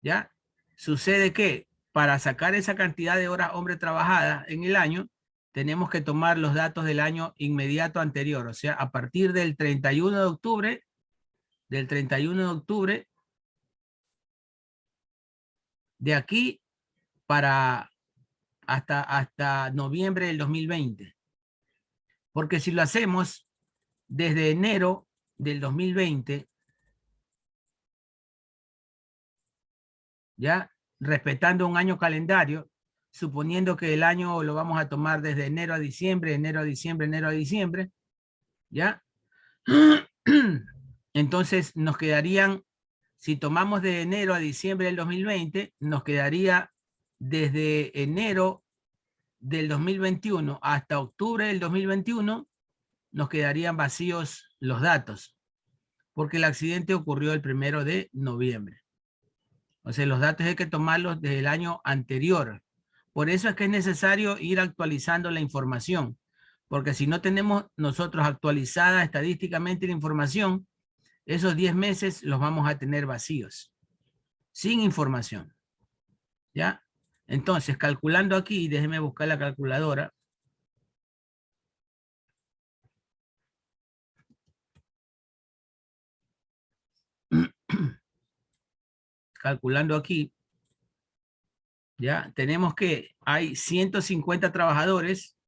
¿Ya? Sucede que para sacar esa cantidad de horas hombre trabajadas en el año, tenemos que tomar los datos del año inmediato anterior, o sea, a partir del 31 de octubre, de aquí para hasta noviembre del 2020. Porque si lo hacemos desde enero del 2020, ya respetando un año calendario, suponiendo que el año lo vamos a tomar desde enero a diciembre, enero a diciembre, enero a diciembre, ¿ya? Entonces nos quedarían, si tomamos de enero a diciembre del 2020, nos quedaría desde enero del 2021 hasta octubre del 2021, nos quedarían vacíos los datos, porque el accidente ocurrió el 1 de noviembre. O sea, los datos hay que tomarlos desde el año anterior. Por eso es que es necesario ir actualizando la información, porque si no tenemos nosotros actualizada estadísticamente la información, esos 10 meses los vamos a tener vacíos, sin información. ¿Ya? Entonces, calculando aquí, déjenme buscar la calculadora. Calculando aquí, ya tenemos que hay 150 trabajadores,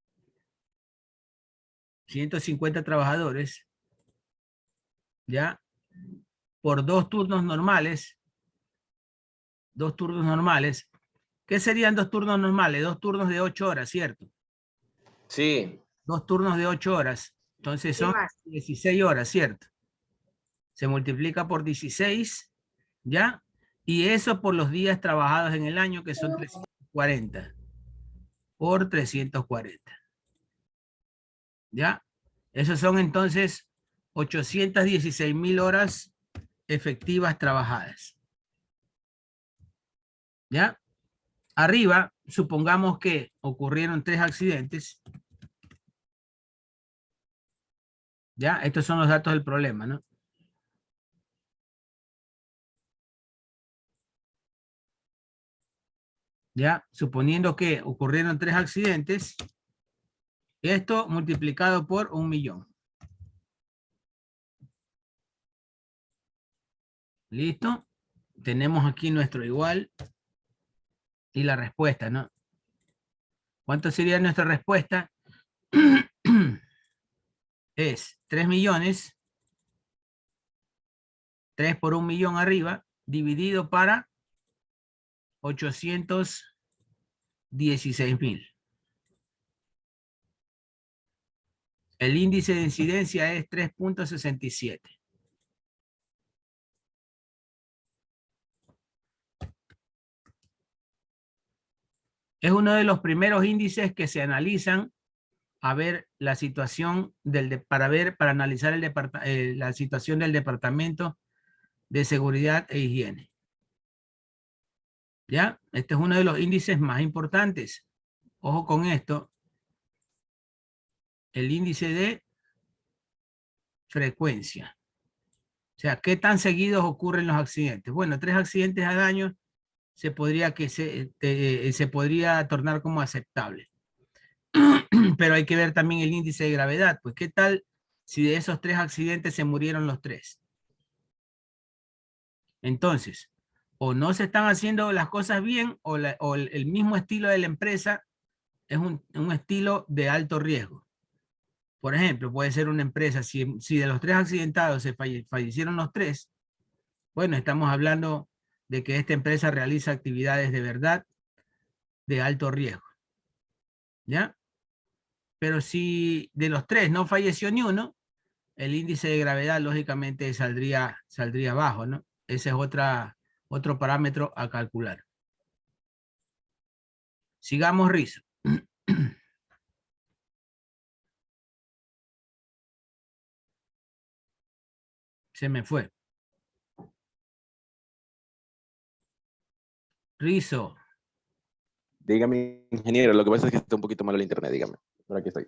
150 trabajadores, ya, por 2 turnos normales, 2 turnos normales. ¿Qué serían 2 turnos normales? 2 turnos de 8 horas, ¿cierto? Sí. 2 turnos de 8 horas. Entonces son 16 horas, ¿cierto? Se multiplica por 16, ¿ya? Y eso por los días trabajados en el año, que son 340. Por 340. ¿Ya? Esos son entonces 816,000 horas efectivas trabajadas. ¿Ya? Arriba, supongamos que ocurrieron 3 accidentes. ¿Ya? Estos son los datos del problema, ¿no? ¿Ya? Suponiendo que ocurrieron 3 accidentes, esto multiplicado por 1.000.000. ¿Listo? Tenemos aquí nuestro igual y la respuesta, ¿no? ¿Cuánto sería nuestra respuesta? Es 3 millones, 3 por 1.000.000 arriba, dividido para 816,000. El índice de incidencia es 3.67. Es uno de los primeros índices que se analizan a ver la situación para analizar la situación del Departamento de Seguridad e Higiene. ¿Ya? Este es uno de los índices más importantes. Ojo con esto. El índice de frecuencia. O sea, ¿qué tan seguidos ocurren los accidentes? Bueno, 3 accidentes al año se podría tornar como aceptable. Pero hay que ver también el índice de gravedad. Pues, ¿qué tal si de esos 3 accidentes se murieron los 3? Entonces, o no se están haciendo las cosas bien, o el mismo estilo de la empresa es un estilo de alto riesgo. Por ejemplo, puede ser una empresa, si de los 3 accidentados se fallecieron los 3, bueno, estamos hablando de que esta empresa realiza actividades de verdad de alto riesgo. ¿Ya? Pero si de los 3 no falleció ni uno, el índice de gravedad lógicamente saldría bajo, ¿no? Ese es otro parámetro a calcular. Sigamos, Rizo. Se me fue. Rizo. Dígame, ingeniero, lo que pasa es que está un poquito malo el internet, dígame. Por aquí estoy.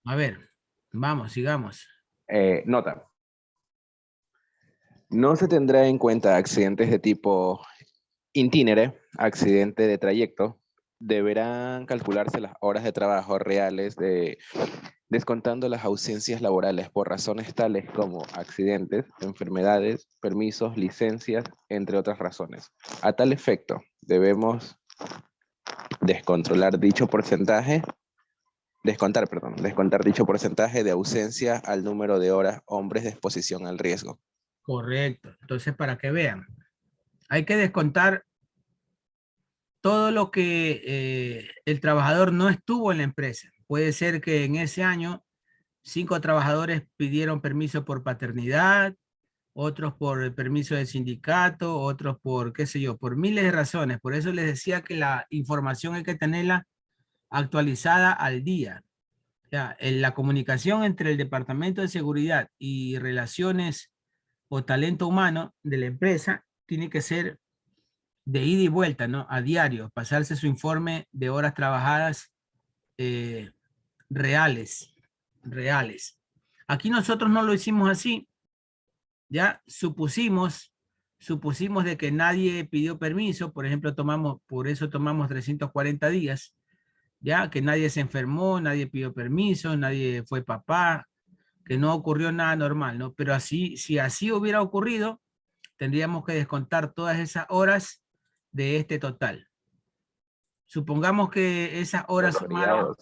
A ver, vamos, sigamos. Nota. No se tendrá en cuenta accidentes de tipo intinere, accidente de trayecto. Deberán calcularse las horas de trabajo reales descontando las ausencias laborales por razones tales como accidentes, enfermedades, permisos, licencias, entre otras razones. A tal efecto, debemos descontar dicho porcentaje de ausencia al número de horas hombres de exposición al riesgo. Correcto. Entonces, para que vean, hay que descontar todo lo que el trabajador no estuvo en la empresa. Puede ser que en ese año 5 trabajadores pidieron permiso por paternidad, otros por el permiso del sindicato, otros por, qué sé yo, por miles de razones. Por eso les decía que la información hay que tenerla actualizada al día. O sea, en la comunicación entre el Departamento de Seguridad y Relaciones o Talento Humano de la empresa tiene que ser de ida y vuelta, ¿no? A diario, pasarse su informe de horas trabajadas reales. Aquí nosotros no lo hicimos así. Ya supusimos de que nadie pidió permiso, por ejemplo, por eso tomamos 340 días, ya que nadie se enfermó, nadie pidió permiso, nadie fue papá, que no ocurrió nada normal, ¿no? Pero así, si así hubiera ocurrido, tendríamos que descontar todas esas horas de este total. Supongamos que esas horas sumaron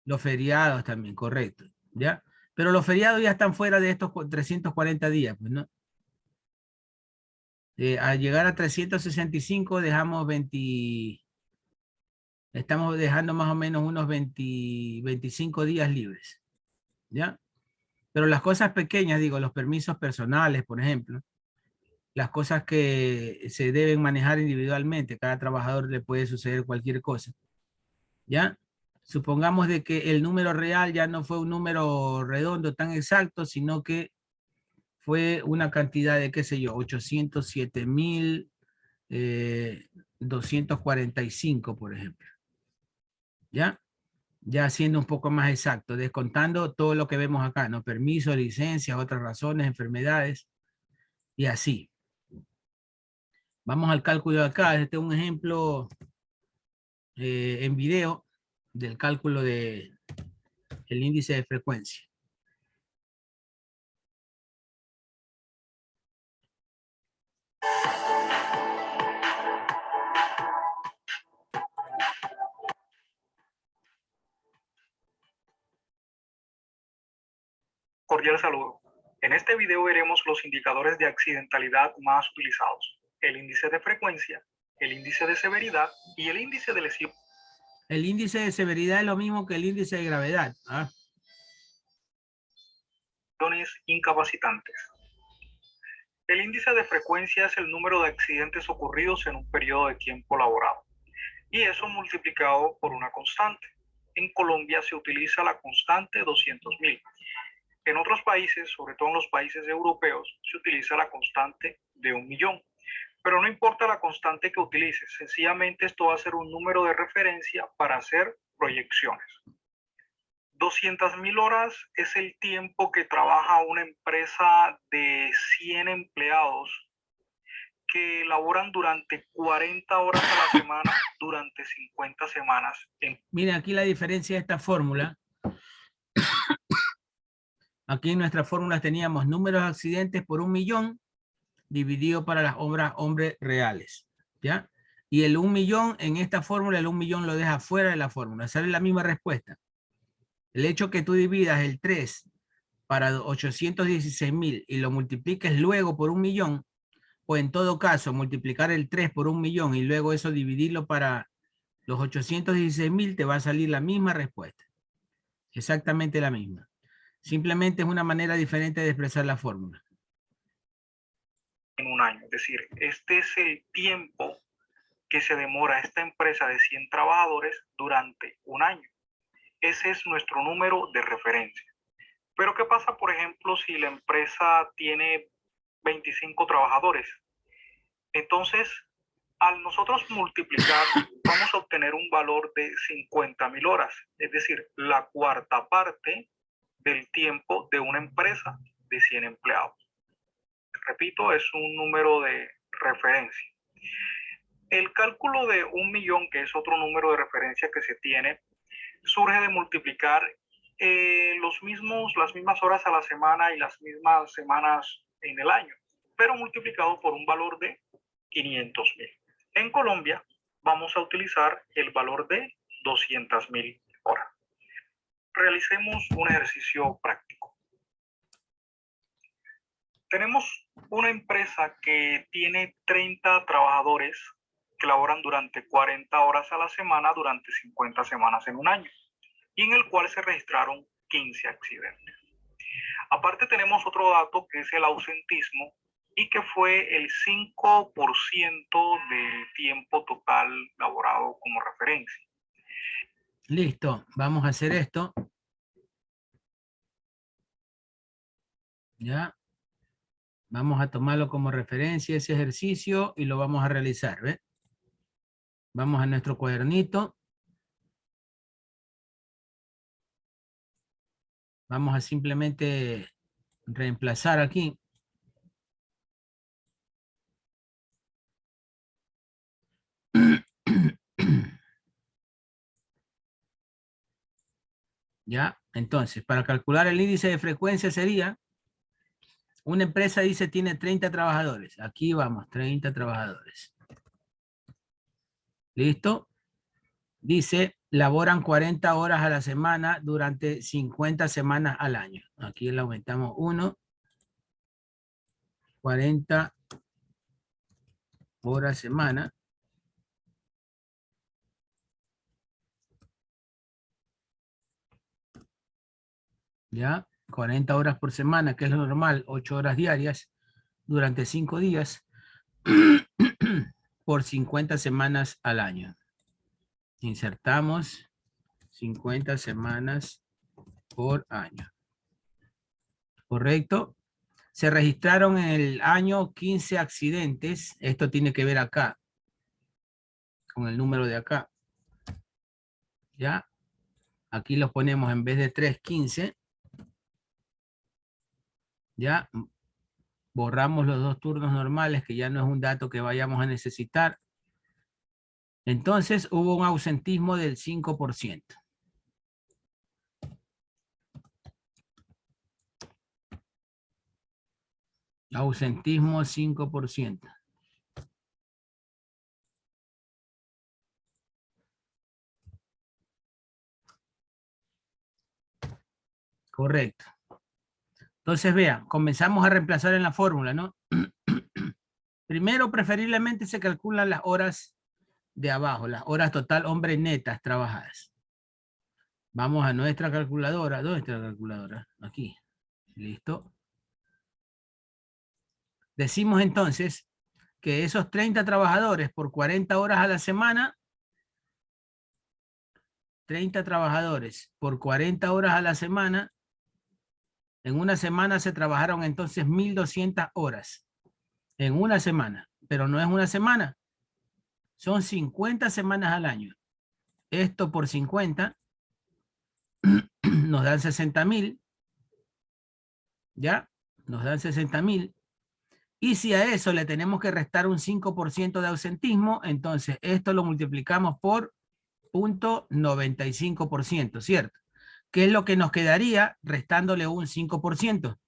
los feriados también, correcto, ¿ya? Pero los feriados ya están fuera de estos 340 días, pues, ¿no? Al llegar a 365 estamos dejando más o menos unos 25 días libres, ¿ya? Pero las cosas pequeñas, digo, los permisos personales, por ejemplo, las cosas que se deben manejar individualmente, cada trabajador le puede suceder cualquier cosa, ¿ya? Supongamos de que el número real ya no fue un número redondo tan exacto, sino que fue una cantidad de, qué sé yo, 807,245, por ejemplo. ¿Ya? Ya siendo un poco más exacto, descontando todo lo que vemos acá, ¿no? Permisos, licencias, otras razones, enfermedades, y así. Vamos al cálculo de acá. Este es un ejemplo en video del cálculo del índice de frecuencia. Cordial saludo. En este video veremos los indicadores de accidentalidad más utilizados: el índice de frecuencia, el índice de severidad y el índice de lesión. El índice de severidad es lo mismo que el índice de gravedad. Incapacitantes. El índice de frecuencia es el número de accidentes ocurridos en un periodo de tiempo laborado, y eso multiplicado por una constante. En Colombia se utiliza la constante 200.000. En otros países, sobre todo en los países europeos, se utiliza la constante de 1.000.000. Pero no importa la constante que utilices, sencillamente esto va a ser un número de referencia para hacer proyecciones. 200.000 horas es el tiempo que trabaja una empresa de 100 empleados que laboran durante 40 horas a la semana durante 50 semanas. Miren aquí la diferencia de esta fórmula. Aquí en nuestras fórmulas teníamos números de accidentes por 1.000.000 dividido para las hombres reales, ¿ya? Y el 1.000.000 en esta fórmula, el 1.000.000 lo deja fuera de la fórmula. Sale la misma respuesta. El hecho que tú dividas el 3 para 816.000 y lo multipliques luego por 1.000.000, o en todo caso multiplicar el 3 por 1.000.000 y luego eso dividirlo para los 816.000, te va a salir la misma respuesta. Exactamente la misma. Simplemente es una manera diferente de expresar la fórmula. En un año, es decir, este es el tiempo que se demora esta empresa de 100 trabajadores durante un año. Ese es nuestro número de referencia. Pero ¿qué pasa, por ejemplo, si la empresa tiene 25 trabajadores? Entonces, al nosotros multiplicar, vamos a obtener un valor de 50.000 horas, es decir, la cuarta parte del tiempo de una empresa de 100 empleados. Repito, es un número de referencia. El cálculo de 1.000.000, que es otro número de referencia que se tiene, surge de multiplicar las mismas horas a la semana y las mismas semanas en el año, pero multiplicado por un valor de 500.000. En Colombia vamos a utilizar el valor de 200.000 horas. Realicemos un ejercicio práctico. Tenemos una empresa que tiene 30 trabajadores que laboran durante 40 horas a la semana durante 50 semanas en un año, y en el cual se registraron 15 accidentes. Aparte tenemos otro dato que es el ausentismo, y que fue el 5% del tiempo total laborado como referencia. Listo, vamos a hacer esto. Ya. Vamos a tomarlo como referencia ese ejercicio y lo vamos a realizar, ¿ves? Vamos a nuestro cuadernito. Vamos a simplemente reemplazar aquí. Ya, entonces, para calcular el índice de frecuencia sería, una empresa dice tiene 30 trabajadores. Aquí vamos, 30 trabajadores. ¿Listo? Dice, laboran 40 horas a la semana durante 50 semanas al año. Aquí le aumentamos 1. 40 horas semana. ¿Ya? 40 horas por semana, que es lo normal, 8 horas diarias, durante 5 días, por 50 semanas al año. Insertamos 50 semanas por año. ¿Correcto? Se registraron en el año 15 accidentes. Esto tiene que ver acá, con el número de acá. ¿Ya? Aquí los ponemos en vez de 3, 15. Ya, borramos los 2 turnos normales, que ya no es un dato que vayamos a necesitar. Entonces, hubo un ausentismo del 5%. Ausentismo 5%. Correcto. Entonces, vean, comenzamos a reemplazar en la fórmula, ¿no? Primero, preferiblemente se calculan las horas de abajo, las horas total hombre netas trabajadas. Vamos a nuestra calculadora. ¿Dónde está la calculadora? Aquí. Listo. Decimos entonces que esos 30 trabajadores por 40 horas a la semana, 30 trabajadores por 40 horas a la semana, en una semana se trabajaron entonces 1.200 horas. En una semana. Pero no es una semana. Son 50 semanas al año. Esto por 50 nos dan 60.000. ¿Ya? Nos dan 60.000. Y si a eso le tenemos que restar un 5% de ausentismo, entonces esto lo multiplicamos por 0.95%, ¿cierto? ¿Qué es lo que nos quedaría restándole un 5%?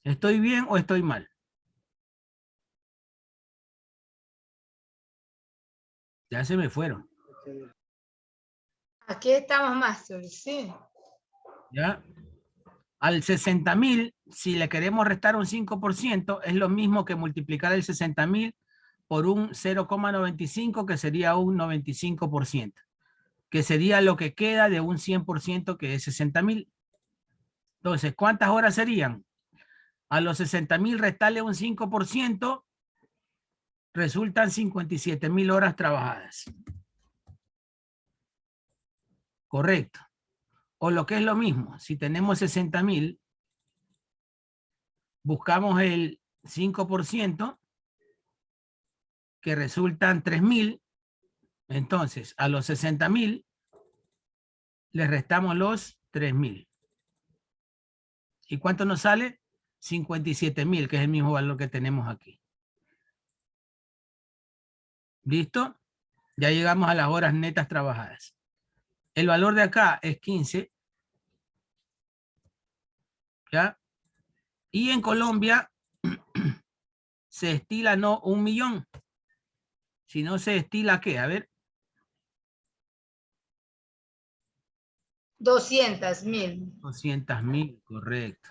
¿Estoy bien o estoy mal? Ya se me fueron. Aquí estamos más, sí. ¿Ya? Al 60.000, si le queremos restar un 5%, es lo mismo que multiplicar el 60.000 por un 0,95, que sería un 95%. que sería lo que queda de un 100% que es 60.000. Entonces, ¿cuántas horas serían? A los 60.000 restarle un 5%, resultan 57.000 horas trabajadas. Correcto. O lo que es lo mismo, si tenemos 60.000, buscamos el 5%, que resultan 3.000. Entonces, a los 60.000 le restamos los 3.000. ¿Y cuánto nos sale? 57.000, que es el mismo valor que tenemos aquí. ¿Listo? Ya llegamos a las horas netas trabajadas. El valor de acá es 15. ¿Ya? Y en Colombia se estila no 1.000.000, sino se estila ¿qué? A ver. 200.000. 200.000, correcto.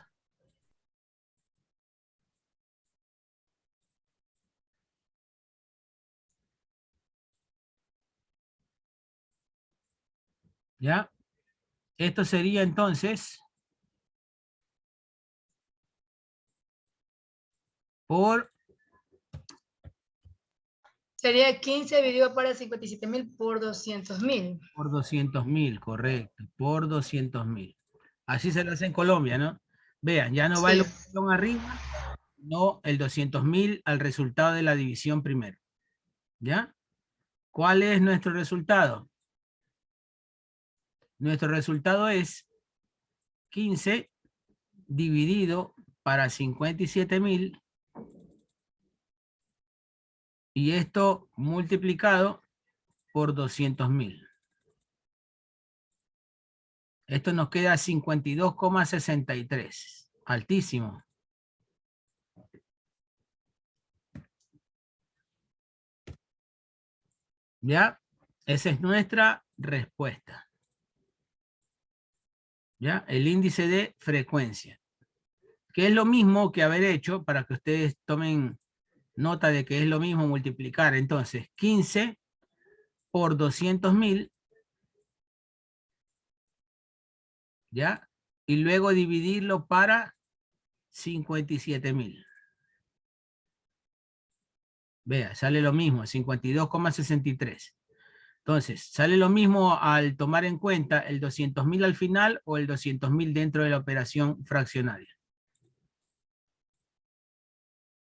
¿Ya? Esto sería entonces por... Sería 15 dividido por 57.000 por 200.000. Por 200.000, correcto. Por 200.000. Así se lo hace en Colombia, ¿no? Vean, ya no va el 1.000.000 arriba, no el 200.000 al resultado de la división primero. ¿Ya? ¿Cuál es nuestro resultado? Nuestro resultado es 15 dividido para 57.000 y esto multiplicado por 200.000. Esto nos queda 52,63. Altísimo. ¿Ya? Esa es nuestra respuesta. ¿Ya? El índice de frecuencia. Que es lo mismo que haber hecho, para que ustedes tomen nota de que es lo mismo multiplicar. Entonces, 15 por 200.000. ¿Ya? Y luego dividirlo para 57.000. Vea, sale lo mismo, 52,63. Entonces, sale lo mismo al tomar en cuenta el 200.000 al final o el 200.000 dentro de la operación fraccionaria.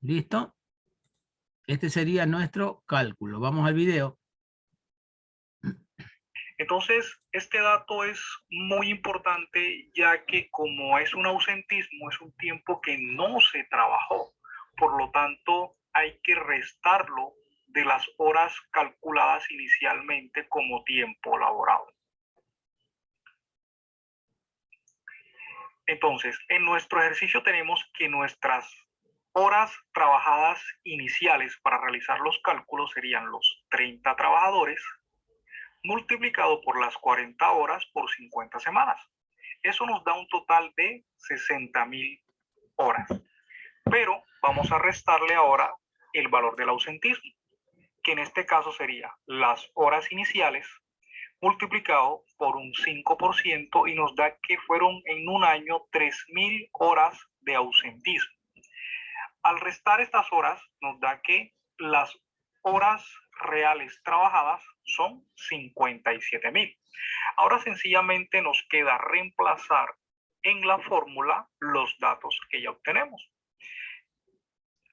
¿Listo? Este sería nuestro cálculo. Vamos al video. Entonces, este dato es muy importante ya que como es un ausentismo, es un tiempo que no se trabajó. Por lo tanto, hay que restarlo de las horas calculadas inicialmente como tiempo laborado. Entonces, en nuestro ejercicio tenemos que nuestras horas trabajadas iniciales para realizar los cálculos serían los 30 trabajadores multiplicado por las 40 horas por 50 semanas. Eso nos da un total de 60.000 horas. Pero vamos a restarle ahora el valor del ausentismo, que en este caso sería las horas iniciales multiplicado por un 5% y nos da que fueron en un año 3.000 horas de ausentismo. Al restar estas horas nos da que las horas reales trabajadas son 57.000. Ahora sencillamente nos queda reemplazar en la fórmula los datos que ya obtenemos.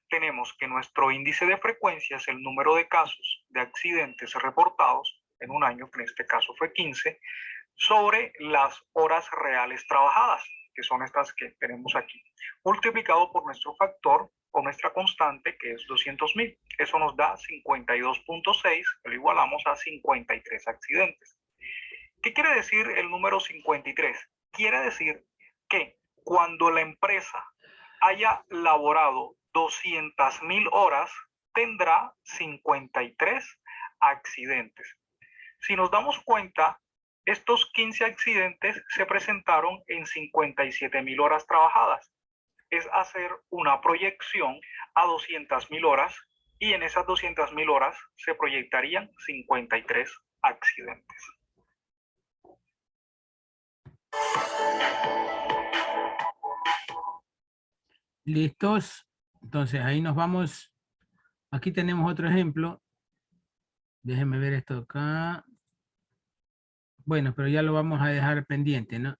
Tenemos que nuestro índice de frecuencia es el número de casos de accidentes reportados en un año, que en este caso fue 15, sobre las horas reales trabajadas, que son estas que tenemos aquí, multiplicado por nuestro factor o nuestra constante, que es 200.000. Eso nos da 52.6, que lo igualamos a 53 accidentes. ¿Qué quiere decir el número 53? Quiere decir que cuando la empresa haya laborado 200.000 horas, tendrá 53 accidentes. Si nos damos cuenta, estos 15 accidentes se presentaron en 57.000 horas trabajadas. Es hacer una proyección a 200.000 horas y en esas 200.000 horas se proyectarían 53 accidentes. ¿Listos? Entonces ahí nos vamos. Aquí tenemos otro ejemplo. Déjenme ver esto acá. Bueno, pero ya lo vamos a dejar pendiente, ¿no?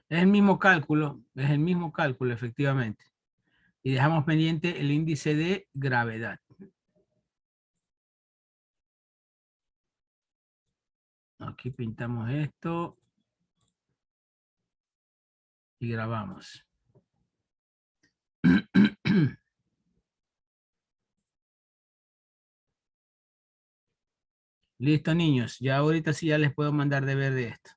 Es el mismo cálculo, efectivamente. Y dejamos pendiente el índice de gravedad. Aquí pintamos esto. Y grabamos. Listo, niños. Ya ahorita sí ya les puedo mandar deber de esto.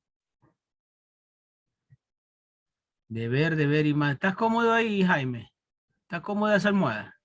Deber y más. ¿Estás cómodo ahí, Jaime? ¿Estás cómoda esa almohada?